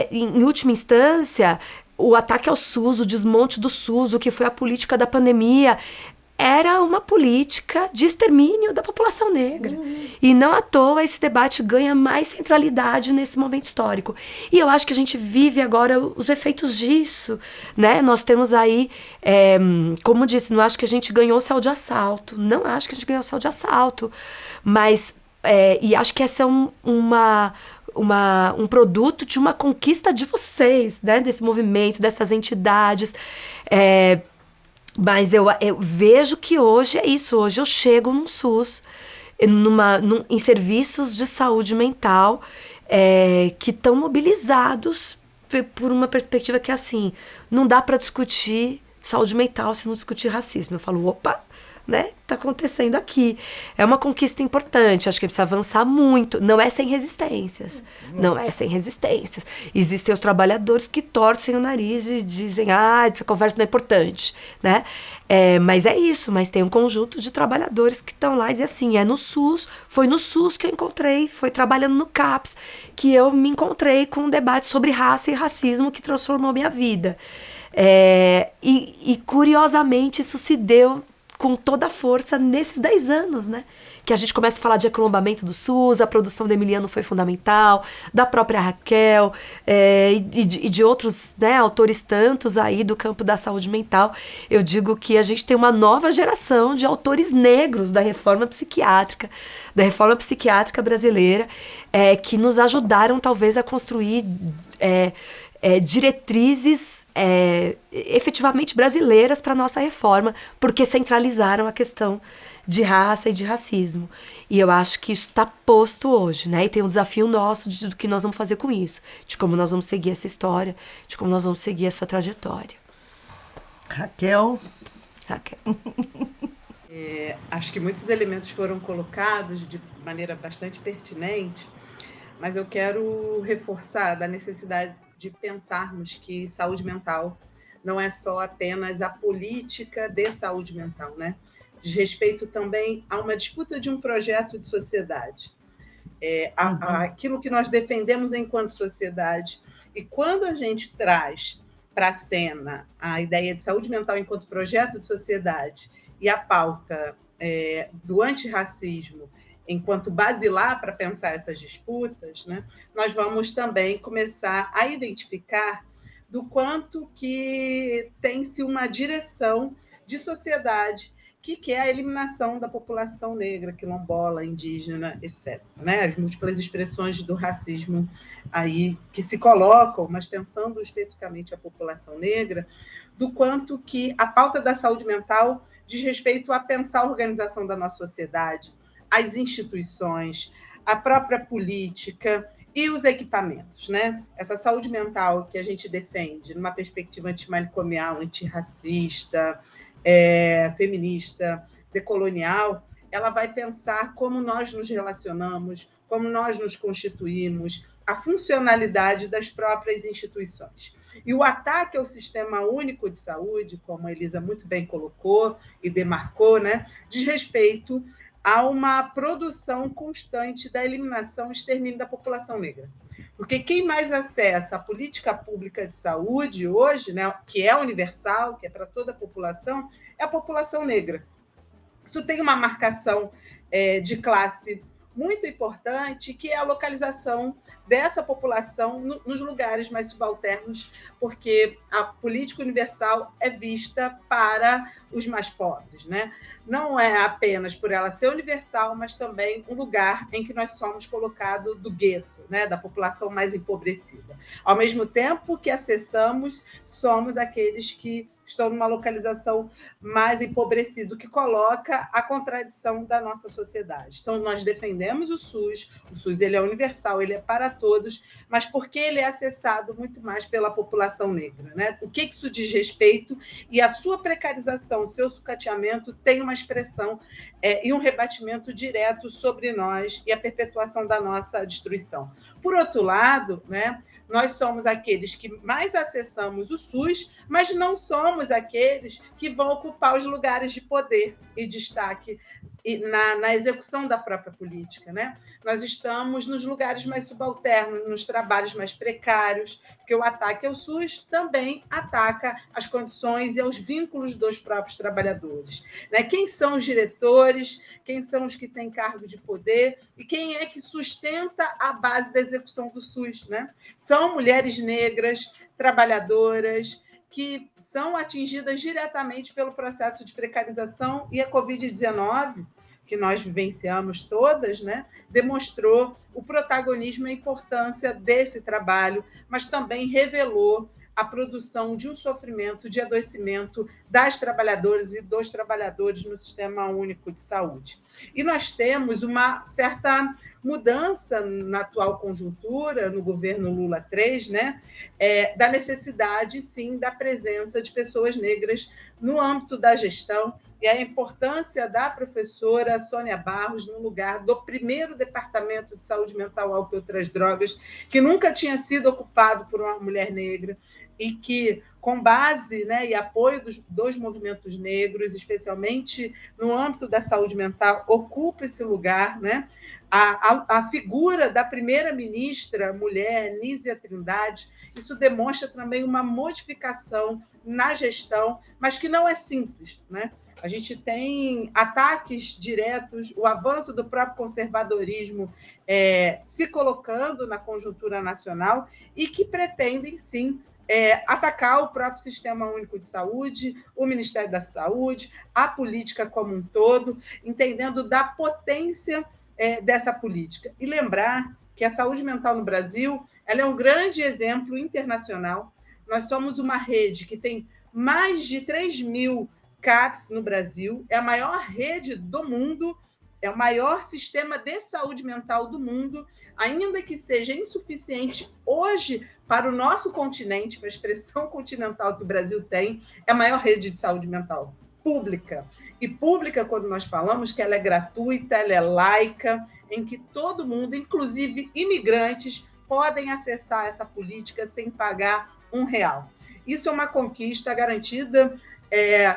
em última instância, o ataque ao SUS, o desmonte do SUS, o que foi a política da pandemia, era uma política de extermínio da população negra. E não à toa esse debate ganha mais centralidade nesse momento histórico. E eu acho que a gente vive agora os efeitos disso, né? Nós temos aí, como disse, não acho que a gente ganhou o céu de assalto. Não acho que a gente ganhou o céu de assalto. Mas, e acho que essa é um produto de uma conquista de vocês, né? Desse movimento, dessas entidades. Mas eu vejo que hoje é isso. Hoje eu chego num SUS, em serviços de saúde mental que estão mobilizados por uma perspectiva que é assim, não dá para discutir saúde mental se não discutir racismo. Eu falo, opa, né? Tá acontecendo aqui. É uma conquista importante, acho que precisa avançar muito. Não é sem resistências. Não é sem resistências. Existem os trabalhadores que torcem o nariz e dizem, essa conversa não é importante, né? Mas é isso, mas tem um conjunto de trabalhadores que estão lá e dizem assim, no SUS, foi no SUS que eu encontrei, foi trabalhando no CAPS, que eu me encontrei com um debate sobre raça e racismo que transformou minha vida. E curiosamente isso se deu com toda a força nesses 10 anos, né? Que a gente começa a falar de aquilombamento do SUS, a produção do Emiliano foi fundamental, da própria Raquel, e de outros, né, autores tantos aí do campo da saúde mental. Eu digo que a gente tem uma nova geração de autores negros da reforma psiquiátrica brasileira, que nos ajudaram talvez a construir diretrizes efetivamente brasileiras para a nossa reforma, porque centralizaram a questão de raça e de racismo. E eu acho que isso está posto hoje, né? E tem um desafio nosso do que nós vamos fazer com isso, de como nós vamos seguir essa história, de como nós vamos seguir essa trajetória. Raquel. Acho que muitos elementos foram colocados de maneira bastante pertinente, mas eu quero reforçar da necessidade de pensarmos que saúde mental não é só apenas a política de saúde mental, né? Diz respeito também a uma disputa de um projeto de sociedade. Aquilo que nós defendemos enquanto sociedade. E quando a gente traz para a cena a ideia de saúde mental enquanto projeto de sociedade e a pauta do antirracismo enquanto basilar para pensar essas disputas, né, nós vamos também começar a identificar do quanto que tem-se uma direção de sociedade que quer a eliminação da população negra, quilombola, indígena, etc. Né? As múltiplas expressões do racismo aí que se colocam, mas pensando especificamente a população negra, do quanto que a pauta da saúde mental diz respeito a pensar a organização da nossa sociedade, as instituições, a própria política e os equipamentos, né? Essa saúde mental que a gente defende numa perspectiva antimanicomial, antirracista, feminista, decolonial, ela vai pensar como nós nos relacionamos, como nós nos constituímos, a funcionalidade das próprias instituições. E o ataque ao Sistema Único de Saúde, como a Elisa muito bem colocou e demarcou, né, diz respeito a uma produção constante da eliminação e extermínio da população negra. Porque quem mais acessa a política pública de saúde hoje, né, que é universal, que é para toda a população, é a população negra. Isso tem uma marcação de classe muito importante, que é a localização dessa população nos lugares mais subalternos, porque a política universal é vista para os mais pobres, né? Não é apenas por ela ser universal, mas também um lugar em que nós somos colocados do gueto, né? Da população mais empobrecida. Ao mesmo tempo que acessamos, somos aqueles que estão numa localização mais empobrecida, o que coloca a contradição da nossa sociedade. Então, nós defendemos o SUS ele é universal, ele é para todos, mas porque ele é acessado muito mais pela população negra, né? O que isso diz respeito? E a sua precarização, o seu sucateamento tem uma expressão e um rebatimento direto sobre nós e a perpetuação da nossa destruição. Por outro lado, né, nós somos aqueles que mais acessamos o SUS, mas não somos aqueles que vão ocupar os lugares de poder e destaque na execução da própria política, né? Nós estamos nos lugares mais subalternos, nos trabalhos mais precários, porque o ataque ao SUS também ataca as condições e aos vínculos dos próprios trabalhadores, né? Quem são os diretores, quem são os que têm cargos de poder e quem é que sustenta a base da execução do SUS, né? São mulheres negras, trabalhadoras, que são atingidas diretamente pelo processo de precarização, e a Covid-19, que nós vivenciamos todas, né, demonstrou o protagonismo e a importância desse trabalho, mas também revelou a produção de um sofrimento de adoecimento das trabalhadoras e dos trabalhadores no Sistema Único de Saúde. E nós temos uma certa mudança na atual conjuntura, no governo Lula III, né, da necessidade, sim, da presença de pessoas negras no âmbito da gestão, e a importância da professora Sônia Barros no lugar do primeiro departamento de saúde mental, álcool e outras drogas, que nunca tinha sido ocupado por uma mulher negra, e que, com base, né, e apoio dos movimentos negros, especialmente no âmbito da saúde mental, ocupa esse lugar, né? A figura da primeira-ministra mulher, Nízia Trindade, isso demonstra também uma modificação na gestão, mas que não é simples, né? A gente tem ataques diretos, o avanço do próprio conservadorismo se colocando na conjuntura nacional e que pretendem, sim, atacar o próprio Sistema Único de Saúde, o Ministério da Saúde, a política como um todo, entendendo da potência dessa política. E lembrar que a saúde mental no Brasil ela é um grande exemplo internacional. Nós somos uma rede que tem mais de 3.000 CAPs no Brasil, é a maior rede do mundo, é o maior sistema de saúde mental do mundo, ainda que seja insuficiente hoje para o nosso continente, para a expressão continental que o Brasil tem, é a maior rede de saúde mental pública. E pública, quando nós falamos que ela é gratuita, ela é laica, em que todo mundo, inclusive imigrantes, podem acessar essa política sem pagar R$1. Isso é uma conquista garantida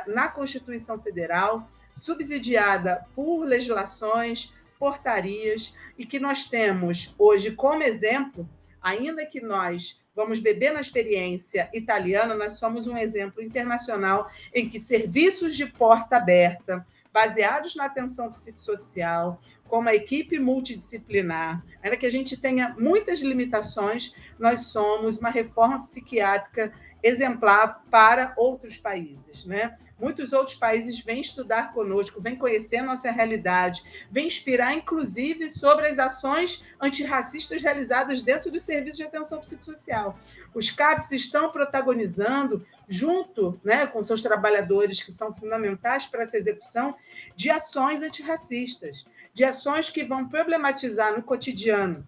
na Constituição Federal, subsidiada por legislações, portarias, e que nós temos hoje como exemplo, ainda que nós vamos beber na experiência italiana, nós somos um exemplo internacional em que serviços de porta aberta, baseados na atenção psicossocial, com uma equipe multidisciplinar, ainda que a gente tenha muitas limitações, nós somos uma reforma psiquiátrica exemplar para outros países, né? Muitos outros países vêm estudar conosco, vêm conhecer a nossa realidade, vêm inspirar, inclusive, sobre as ações antirracistas realizadas dentro do serviço de atenção psicossocial. Os CAPs estão protagonizando, junto, né, com seus trabalhadores, que são fundamentais para essa execução, de ações antirracistas, de ações que vão problematizar no cotidiano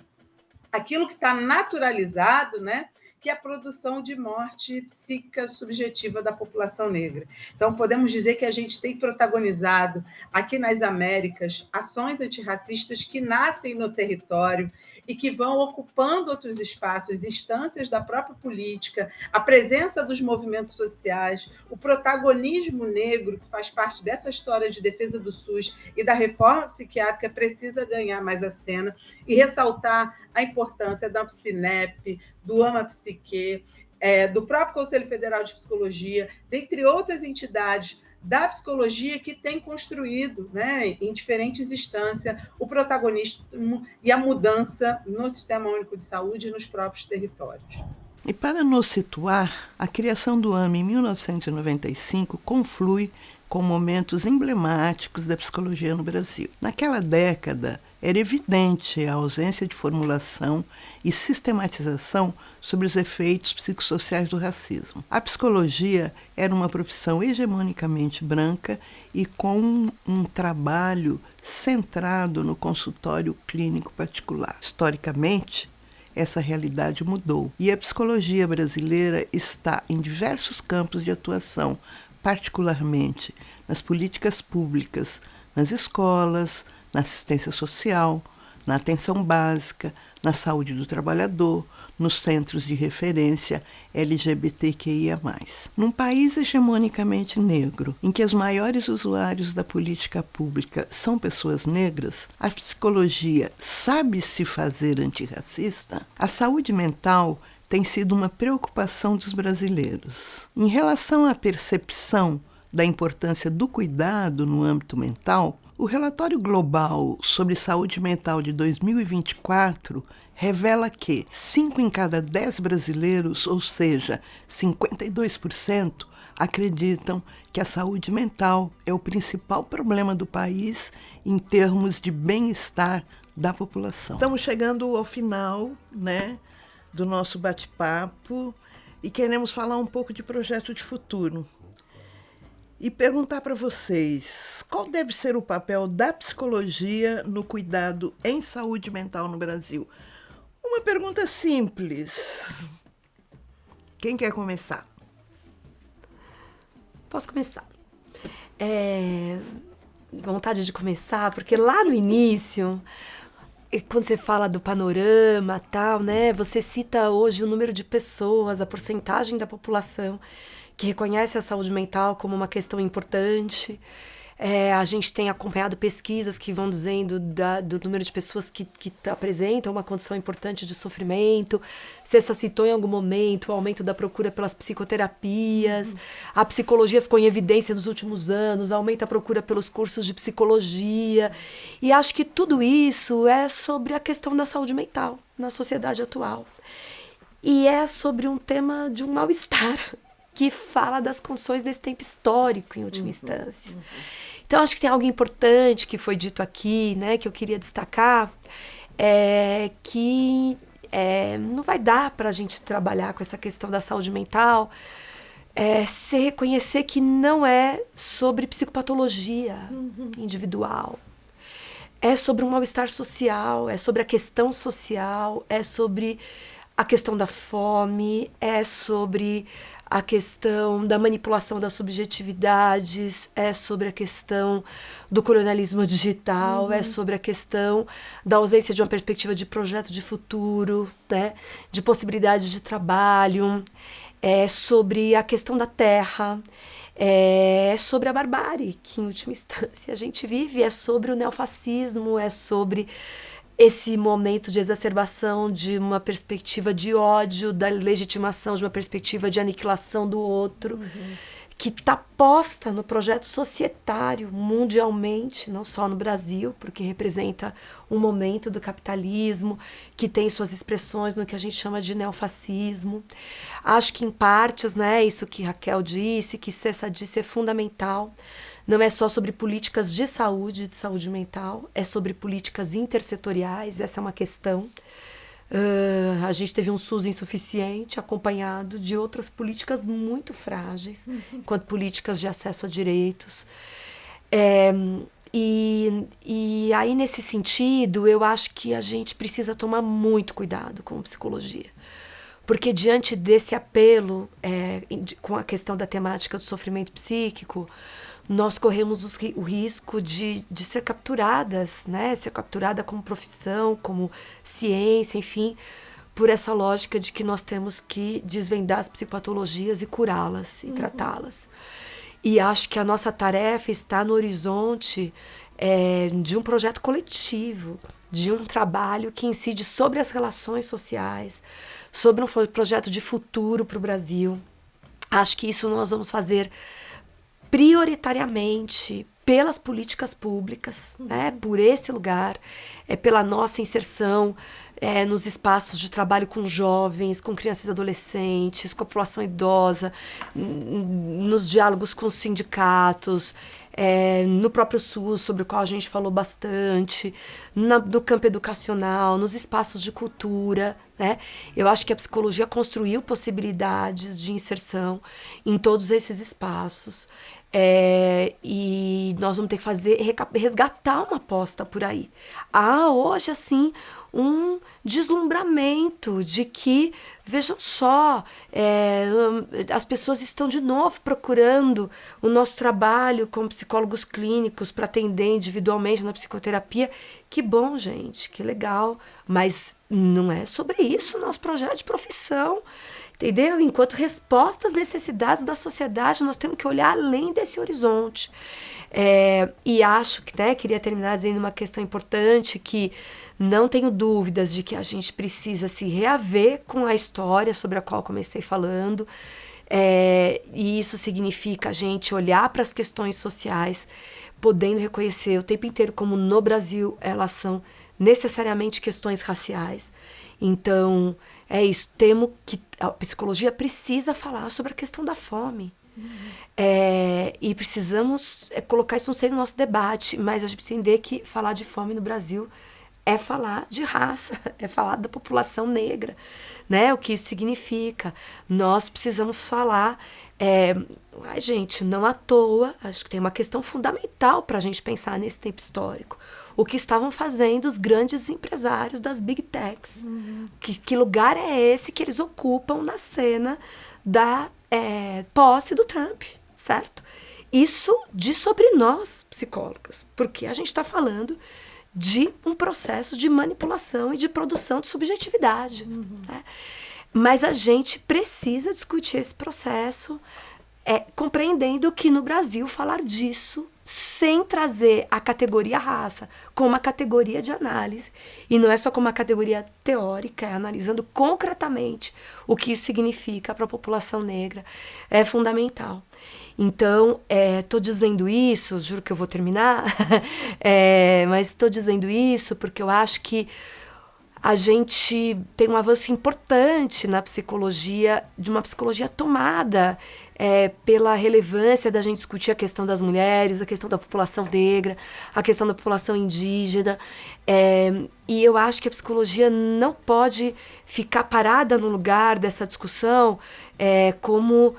aquilo que está naturalizado, né? Que é a produção de morte psíquica subjetiva da população negra. Então, podemos dizer que a gente tem protagonizado aqui nas Américas ações antirracistas que nascem no território e que vão ocupando outros espaços, instâncias da própria política, a presença dos movimentos sociais, o protagonismo negro, que faz parte dessa história de defesa do SUS e da reforma psiquiátrica, precisa ganhar mais a cena e ressaltar a importância da Psinep, do AMA-Psique, do próprio Conselho Federal de Psicologia, dentre outras entidades da psicologia que tem construído, né, em diferentes instâncias, o protagonismo e a mudança no Sistema Único de Saúde e nos próprios territórios. E para nos situar, a criação do AMA em 1995 conflui com momentos emblemáticos da psicologia no Brasil. Naquela década, era evidente a ausência de formulação e sistematização sobre os efeitos psicossociais do racismo. A psicologia era uma profissão hegemonicamente branca e com um trabalho centrado no consultório clínico particular. Historicamente, essa realidade mudou e a psicologia brasileira está em diversos campos de atuação, particularmente nas políticas públicas, nas escolas, na assistência social, na atenção básica, na saúde do trabalhador, nos centros de referência LGBTQIA+. Num país hegemonicamente negro, em que os maiores usuários da política pública são pessoas negras, a psicologia sabe se fazer antirracista? A saúde mental tem sido uma preocupação dos brasileiros. Em relação à percepção da importância do cuidado no âmbito mental, o relatório global sobre saúde mental de 2024 revela que 5 em cada 10 brasileiros, ou seja, 52%, acreditam que a saúde mental é o principal problema do país em termos de bem-estar da população. Estamos chegando ao final, né, do nosso bate-papo e queremos falar um pouco de projeto de futuro. E perguntar para vocês, qual deve ser o papel da psicologia no cuidado em saúde mental no Brasil? Uma pergunta simples. Quem quer começar? Posso começar. Vontade de começar, porque lá no início, quando você fala do panorama, tal, né, você cita hoje o número de pessoas, a porcentagem da população que reconhece a saúde mental como uma questão importante. A gente tem acompanhado pesquisas que vão dizendo do número de pessoas que apresentam uma condição importante de sofrimento. Cessa citou em algum momento o aumento da procura pelas psicoterapias. A psicologia ficou em evidência nos últimos anos, aumenta a procura pelos cursos de psicologia. E acho que tudo isso é sobre a questão da saúde mental na sociedade atual. E é sobre um tema de um mal-estar que fala das condições desse tempo histórico, em última instância. Então, acho que tem algo importante que foi dito aqui, né, que eu queria destacar, que não vai dar para a gente trabalhar com essa questão da saúde mental sem reconhecer que não é sobre psicopatologia individual. É sobre um mal-estar social, é sobre a questão social, é sobre a questão da fome, é sobre a questão da manipulação das subjetividades, é sobre a questão do colonialismo digital, é sobre a questão da ausência de uma perspectiva de projeto de futuro, né, de possibilidades de trabalho, é sobre a questão da terra, é sobre a barbárie, que em última instância a gente vive, é sobre o neofascismo, é sobre esse momento de exacerbação de uma perspectiva de ódio, da legitimação de uma perspectiva de aniquilação do outro, que está posta no projeto societário mundialmente, não só no Brasil, porque representa um momento do capitalismo que tem suas expressões no que a gente chama de neofascismo. Acho que em partes, né, isso que Raquel disse, que Cessa disse, é fundamental. Não é só sobre políticas de saúde mental, é sobre políticas intersetoriais, essa é uma questão. A gente teve um SUS insuficiente, acompanhado de outras políticas muito frágeis, quanto políticas de acesso a direitos. E aí, nesse sentido, eu acho que a gente precisa tomar muito cuidado com a psicologia. Porque diante desse apelo com a questão da temática do sofrimento psíquico, nós corremos o risco de ser capturadas, né? Ser capturada como profissão, como ciência, enfim, por essa lógica de que nós temos que desvendar as psicopatologias e curá-las e tratá-las. E acho que a nossa tarefa está no horizonte de um projeto coletivo, de um trabalho que incide sobre as relações sociais, sobre um projeto de futuro para o Brasil. Acho que isso nós vamos fazer prioritariamente pelas políticas públicas, né, por esse lugar, pela nossa inserção nos espaços de trabalho com jovens, com crianças e adolescentes, com a população idosa, nos diálogos com os sindicatos, no próprio SUS, sobre o qual a gente falou bastante, no campo educacional, nos espaços de cultura, né? Eu acho que a psicologia construiu possibilidades de inserção em todos esses espaços. E nós vamos ter que resgatar uma aposta por aí. Há hoje, assim, um deslumbramento de que, vejam só, as pessoas estão de novo procurando o nosso trabalho como psicólogos clínicos para atender individualmente na psicoterapia. Que bom, gente, que legal, mas não é sobre isso o nosso projeto de profissão. Entendeu? Enquanto resposta às necessidades da sociedade, nós temos que olhar além desse horizonte. E acho que, né, queria terminar dizendo uma questão importante, que não tenho dúvidas de que a gente precisa se reaver com a história sobre a qual comecei falando. E isso significa a gente olhar para as questões sociais, podendo reconhecer o tempo inteiro como no Brasil elas são necessariamente questões raciais. Então, é isso. Temo que a psicologia precisa falar sobre a questão da fome. E precisamos colocar isso no centro do nosso debate, mas a gente precisa entender que falar de fome no Brasil é falar de raça, é falar da população negra, né? O que isso significa. Nós precisamos falar... gente, não à toa, acho que tem uma questão fundamental para a gente pensar nesse tempo histórico. O que estavam fazendo os grandes empresários das Big Techs. Que lugar é esse que eles ocupam na cena da posse do Trump, certo? Isso diz sobre nós, psicólogas, porque a gente está falando de um processo de manipulação e de produção de subjetividade. Né? Mas a gente precisa discutir esse processo, compreendendo que no Brasil falar disso sem trazer a categoria raça como uma categoria de análise. E não é só como uma categoria teórica, é analisando concretamente o que isso significa para a população negra. É fundamental. Então, estou dizendo isso, juro que eu vou terminar, mas estou dizendo isso porque eu acho que a gente tem um avanço importante na psicologia, de uma psicologia tomada pela relevância da gente discutir a questão das mulheres, a questão da população negra, a questão da população indígena. E eu acho que a psicologia não pode ficar parada no lugar dessa discussão como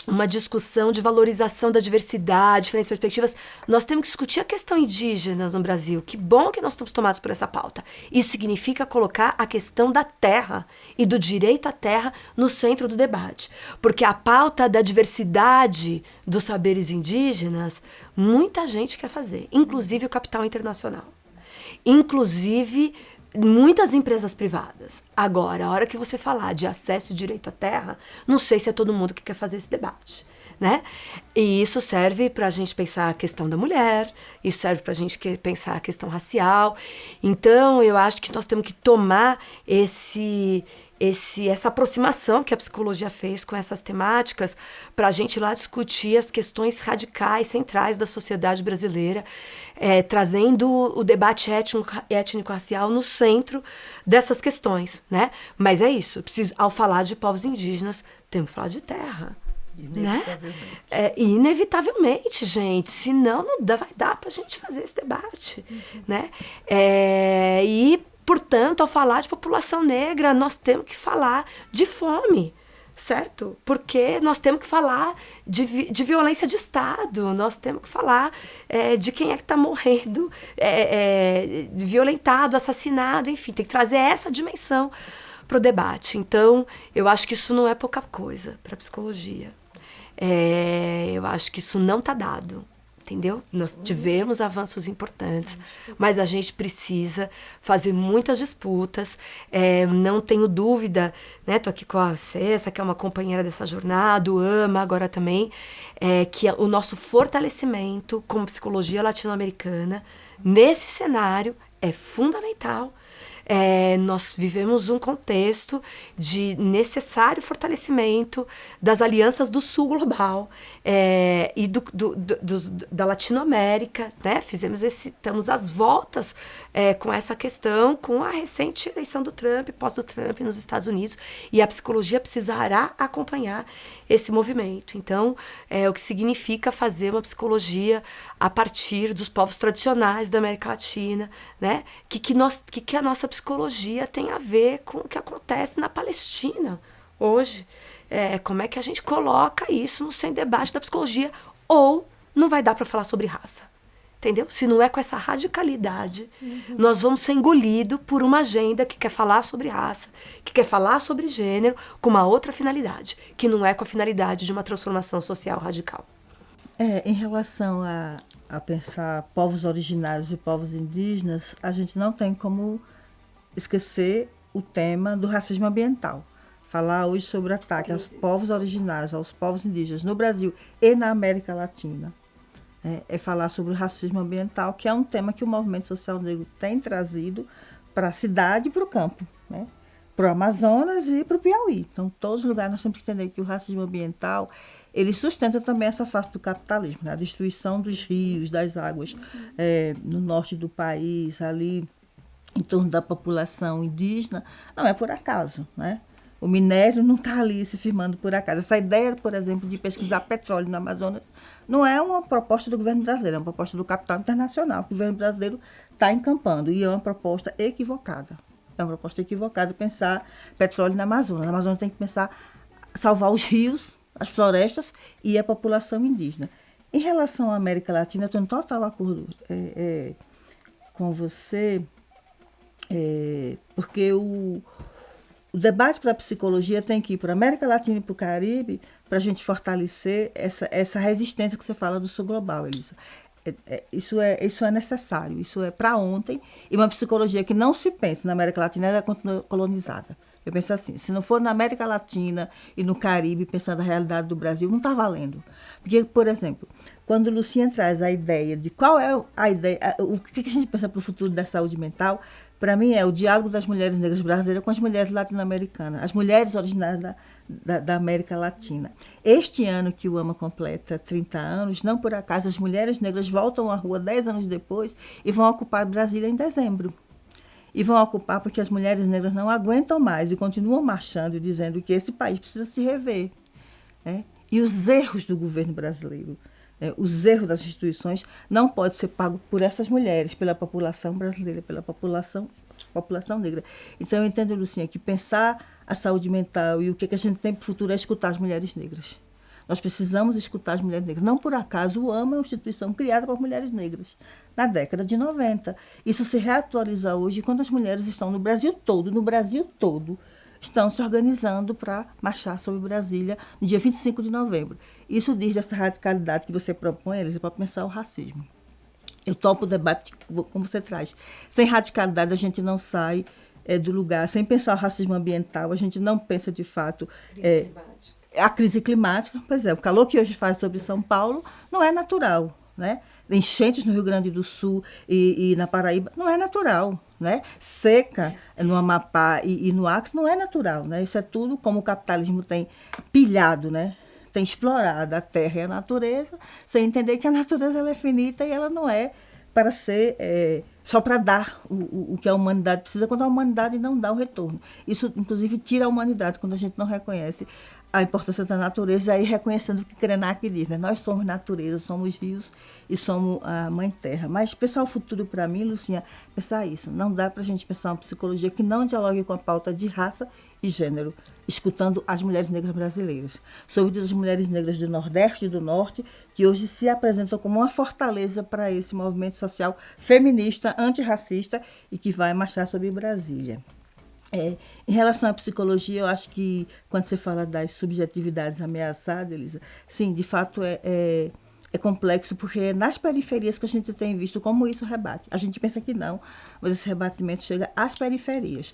uma discussão de valorização da diversidade, diferentes perspectivas. Nós temos que discutir a questão indígena no Brasil. Que bom que nós estamos tomados por essa pauta. Isso significa colocar a questão da terra e do direito à terra no centro do debate. Porque a pauta da diversidade dos saberes indígenas, muita gente quer fazer, inclusive o capital internacional. Inclusive muitas empresas privadas. Agora, a hora que você falar de acesso e direito à terra, não sei se é todo mundo que quer fazer esse debate, né? E isso serve para a gente pensar a questão da mulher, isso serve para a gente pensar a questão racial. Então, eu acho que nós temos que tomar essa aproximação que a psicologia fez com essas temáticas para a gente lá discutir as questões radicais, centrais da sociedade brasileira, trazendo o debate étnico-racial no centro dessas questões, né? Mas é isso, ao falar de povos indígenas, temos que falar de terra. Inevitavelmente. Né? Inevitavelmente, gente. Senão não vai dar para a gente fazer esse debate. Né? E, portanto, ao falar de população negra, nós temos que falar de fome. Certo? Porque nós temos que falar de violência de Estado, nós temos que falar de quem é que está morrendo, violentado, assassinado, enfim, tem que trazer essa dimensão para o debate. Então, eu acho que isso não é pouca coisa para a psicologia. Eu acho que isso não está dado, entendeu? Nós tivemos avanços importantes, mas a gente precisa fazer muitas disputas. Não tenho dúvida, né? Tô aqui com a Cessa, que é uma companheira dessa jornada, o AMA agora também, que o nosso fortalecimento como psicologia latino-americana nesse cenário é fundamental. Nós vivemos um contexto de necessário fortalecimento das alianças do Sul global e da Latinoamérica, né? Estamos às voltas com essa questão, com a recente eleição do Trump, pós do Trump nos Estados Unidos, e a psicologia precisará acompanhar esse movimento. Então, o que significa fazer uma psicologia a partir dos povos tradicionais da América Latina, né? Que a nossa psicologia tem a ver com o que acontece na Palestina hoje. Como é que a gente coloca isso no centro de debate da psicologia? Ou não vai dar para falar sobre raça. Entendeu? Se não é com essa radicalidade, nós vamos ser engolidos por uma agenda que quer falar sobre raça, que quer falar sobre gênero, com uma outra finalidade, que não é com a finalidade de uma transformação social radical. Em relação a pensar povos originários e povos indígenas, a gente não tem como esquecer o tema do racismo ambiental. Falar hoje sobre ataque aos povos originários, aos povos indígenas no Brasil e na América Latina, é falar sobre o racismo ambiental, que é um tema que o movimento social negro tem trazido para a cidade e para o campo, né? Para o Amazonas e para o Piauí. Então, todos os lugares nós temos que entender que o racismo ambiental ele sustenta também essa face do capitalismo, né? A destruição dos rios, das águas no norte do país, ali em torno da população indígena, não é por acaso, né? O minério não está ali se firmando por acaso. Essa ideia, por exemplo, de pesquisar petróleo no Amazonas não é uma proposta do governo brasileiro, é uma proposta do capital internacional. O governo brasileiro está encampando e é uma proposta equivocada. É uma proposta equivocada pensar petróleo na Amazônia. A Amazônia tem que pensar salvar os rios, as florestas e a população indígena. Em relação à América Latina, eu estou em total acordo com você, porque o debate para a psicologia tem que ir para a América Latina e para o Caribe para a gente fortalecer essa resistência que você fala do Sul global, Elisa. Isso é necessário, isso é para ontem. E uma psicologia que não se pensa na América Latina, ela continua colonizada. Eu penso assim, se não for na América Latina e no Caribe, pensando a realidade do Brasil, não está valendo. Porque, por exemplo, quando Lucinha traz a ideia de qual é a ideia, o que a gente pensa para o futuro da saúde mental, para mim é o diálogo das mulheres negras brasileiras com as mulheres latino-americanas, as mulheres originárias da América Latina. Este ano que o AMA completa 30 anos, não por acaso, as mulheres negras voltam à rua 10 anos depois e vão ocupar Brasília em dezembro. E vão ocupar porque as mulheres negras não aguentam mais e continuam marchando e dizendo que esse país precisa se rever. Né? E os erros do governo brasileiro, os erros das instituições não podem ser pagos por essas mulheres, pela população brasileira, pela população negra. Então, eu entendo, Lucinha, que pensar a saúde mental e o que a gente tem para o futuro é escutar as mulheres negras. Nós precisamos escutar as mulheres negras. Não por acaso o AMA é uma instituição criada por mulheres negras na década de 90. Isso se reatualiza hoje quando as mulheres estão no Brasil todo, estão se organizando para marchar sobre Brasília no dia 25 de novembro. Isso diz dessa radicalidade que você propõe, Elisa, para pensar o racismo. Eu topo o debate como você traz. Sem radicalidade, a gente não sai do lugar. Sem pensar o racismo ambiental, a gente não pensa, de fato, a crise climática. Pois é, o calor que hoje faz sobre São Paulo não é natural. Né? Enchentes no Rio Grande do Sul e na Paraíba não é natural. Né? Seca no Amapá e no Acre não é natural. Né? Isso é tudo como o capitalismo tem pilhado, né? Tem explorado a terra e a natureza, sem entender que a natureza ela é finita e ela não é para ser só para dar o que a humanidade precisa, quando a humanidade não dá o retorno. Isso, inclusive, tira a humanidade, quando a gente não reconhece a importância da natureza, aí reconhecendo o que Krenak diz, né? Nós somos natureza, somos rios e somos a mãe terra. Mas pensar o futuro para mim, Lucinha, pensar isso. Não dá para a gente pensar uma psicologia que não dialogue com a pauta de raça e gênero, escutando as mulheres negras brasileiras. Sobretudo as mulheres negras do Nordeste e do Norte, que hoje se apresentam como uma fortaleza para esse movimento social feminista, antirracista e que vai marchar sobre Brasília. Em relação à psicologia, eu acho que quando você fala das subjetividades ameaçadas, Elisa, sim, de fato é complexo, porque é nas periferias que a gente tem visto como isso rebate. A gente pensa que não, mas esse rebatimento chega às periferias.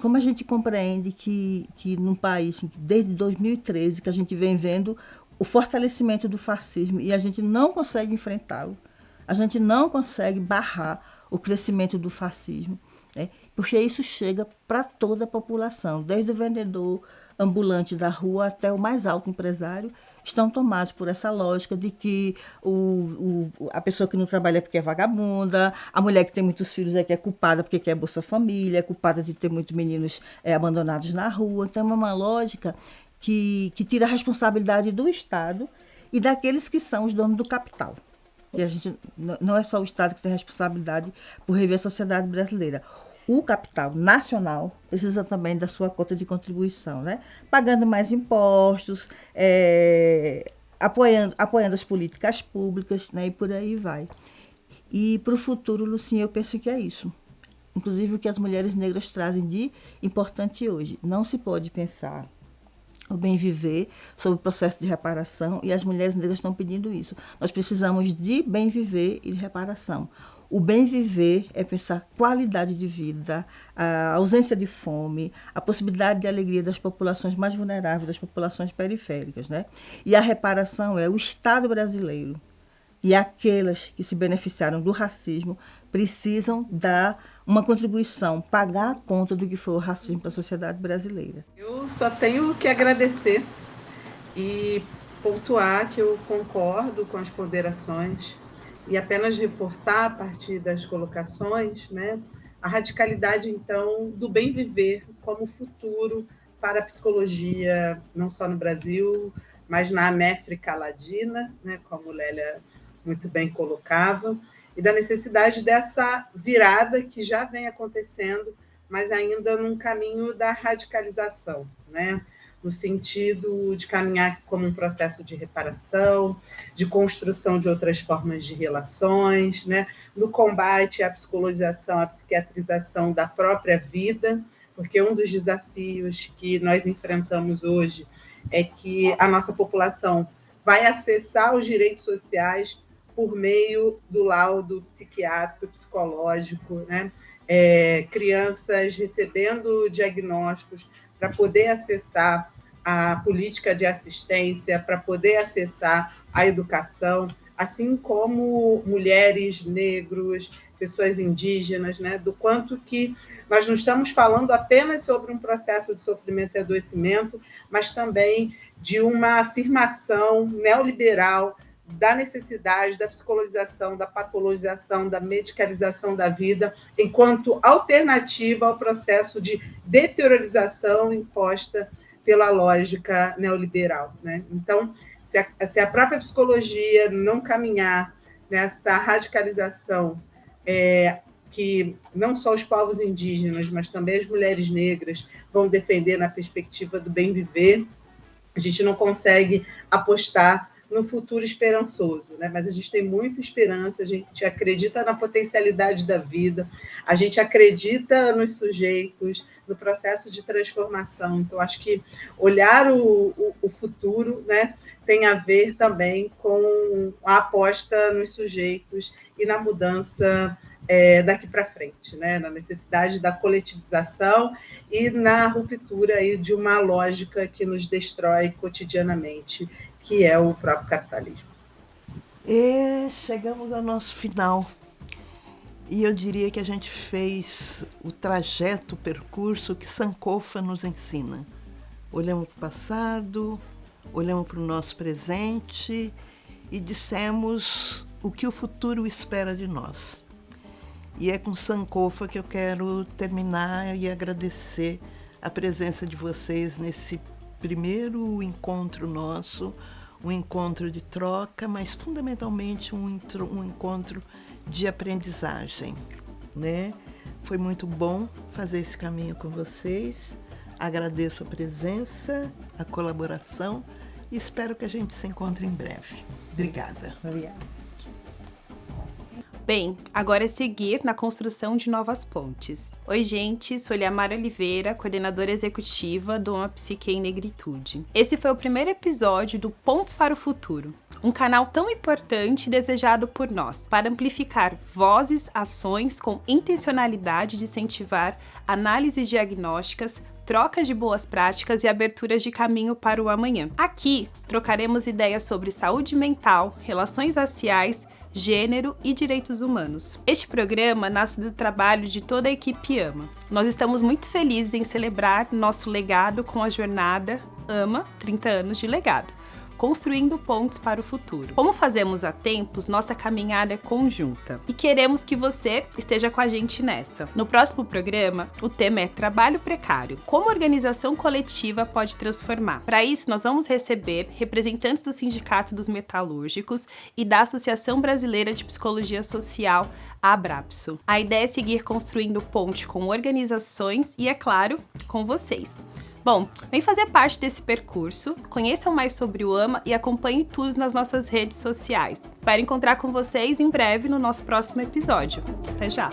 Como a gente compreende que num país, desde 2013, que a gente vem vendo o fortalecimento do fascismo e a gente não consegue enfrentá-lo, a gente não consegue barrar o crescimento do fascismo, porque isso chega para toda a população, desde o vendedor ambulante da rua até o mais alto empresário, estão tomados por essa lógica de que a pessoa que não trabalha é porque é vagabunda, a mulher que tem muitos filhos é que é culpada porque quer Bolsa Família, é culpada de ter muitos meninos abandonados na rua. Então, é uma lógica que tira a responsabilidade do Estado e daqueles que são os donos do capital. E a gente não é só o Estado que tem responsabilidade por rever a sociedade brasileira. O capital nacional precisa também da sua cota de contribuição, né? Pagando mais impostos, apoiando as políticas públicas, né? E por aí vai. E para o futuro, Lucinha, eu penso que é isso. Inclusive o que as mulheres negras trazem de importante hoje. Não se pode pensar o bem viver sobre o processo de reparação, e as mulheres negras estão pedindo isso. Nós precisamos de bem viver e de reparação. O bem viver é pensar qualidade de vida, a ausência de fome, a possibilidade de alegria das populações mais vulneráveis, das populações periféricas, né? E a reparação é o Estado brasileiro e aquelas que se beneficiaram do racismo precisam dar uma contribuição, pagar a conta do que foi o racismo para a sociedade brasileira. Eu só tenho que agradecer e pontuar que eu concordo com as ponderações e apenas reforçar a partir das colocações, né, a radicalidade, então, do bem viver como futuro para a psicologia, não só no Brasil, mas na América Latina, né, como Lélia muito bem colocava, e da necessidade dessa virada que já vem acontecendo, mas ainda num caminho da radicalização, né? No sentido de caminhar como um processo de reparação, de construção de outras formas de relações, né? No combate à psicologização, à psiquiatrização da própria vida, porque um dos desafios que nós enfrentamos hoje é que a nossa população vai acessar os direitos sociais por meio do laudo psiquiátrico, psicológico, né? crianças recebendo diagnósticos para poder acessar a política de assistência, para poder acessar a educação, assim como mulheres, negros, pessoas indígenas, né? Do quanto que nós não estamos falando apenas sobre um processo de sofrimento e adoecimento, mas também de uma afirmação neoliberal da necessidade da psicologização, da patologização, da medicalização da vida, enquanto alternativa ao processo de deteriorização imposta pela lógica neoliberal, né? Então, se a própria psicologia não caminhar nessa radicalização, que não só os povos indígenas, mas também as mulheres negras vão defender na perspectiva do bem viver, a gente não consegue apostar no futuro esperançoso, né? Mas a gente tem muita esperança, a gente acredita na potencialidade da vida, a gente acredita nos sujeitos, no processo de transformação. Então, acho que olhar o futuro, né, tem a ver também com a aposta nos sujeitos e na mudança daqui para frente, né? Na necessidade da coletivização e na ruptura aí de uma lógica que nos destrói cotidianamente, que é o próprio capitalismo. E chegamos ao nosso final. E eu diria que a gente fez o trajeto, o percurso que Sankofa nos ensina. Olhamos para o passado, olhamos para o nosso presente e dissemos o que o futuro espera de nós. E é com Sankofa que eu quero terminar e agradecer a presença de vocês nesse primeiro encontro nosso, um encontro de troca, mas fundamentalmente um encontro de aprendizagem, né? Foi muito bom fazer esse caminho com vocês. Agradeço a presença, a colaboração e espero que a gente se encontre em breve. Obrigada. Obrigada. Bem, agora é seguir na construção de novas pontes. Oi, gente, sou Eliamara Oliveira, coordenadora executiva do Uma Psique em Negritude. Esse foi o primeiro episódio do Pontes para o Futuro, um canal tão importante e desejado por nós, para amplificar vozes, ações com intencionalidade de incentivar análises diagnósticas, trocas de boas práticas e aberturas de caminho para o amanhã. Aqui, trocaremos ideias sobre saúde mental, relações raciais, gênero e direitos humanos. Este programa nasce do trabalho de toda a equipe AMA. Nós estamos muito felizes em celebrar nosso legado com a jornada AMA 30 anos de legado, construindo pontes para o futuro. Como fazemos há tempos, nossa caminhada é conjunta e queremos que você esteja com a gente nessa. No próximo programa, o tema é trabalho precário. Como a organização coletiva pode transformar? Para isso, nós vamos receber representantes do Sindicato dos Metalúrgicos e da Associação Brasileira de Psicologia Social, a Abrapso. A ideia é seguir construindo ponte com organizações e, é claro, com vocês. Bom, vem fazer parte desse percurso, conheçam mais sobre o AMA e acompanhem tudo nas nossas redes sociais. Espero encontrar com vocês em breve no nosso próximo episódio. Até já!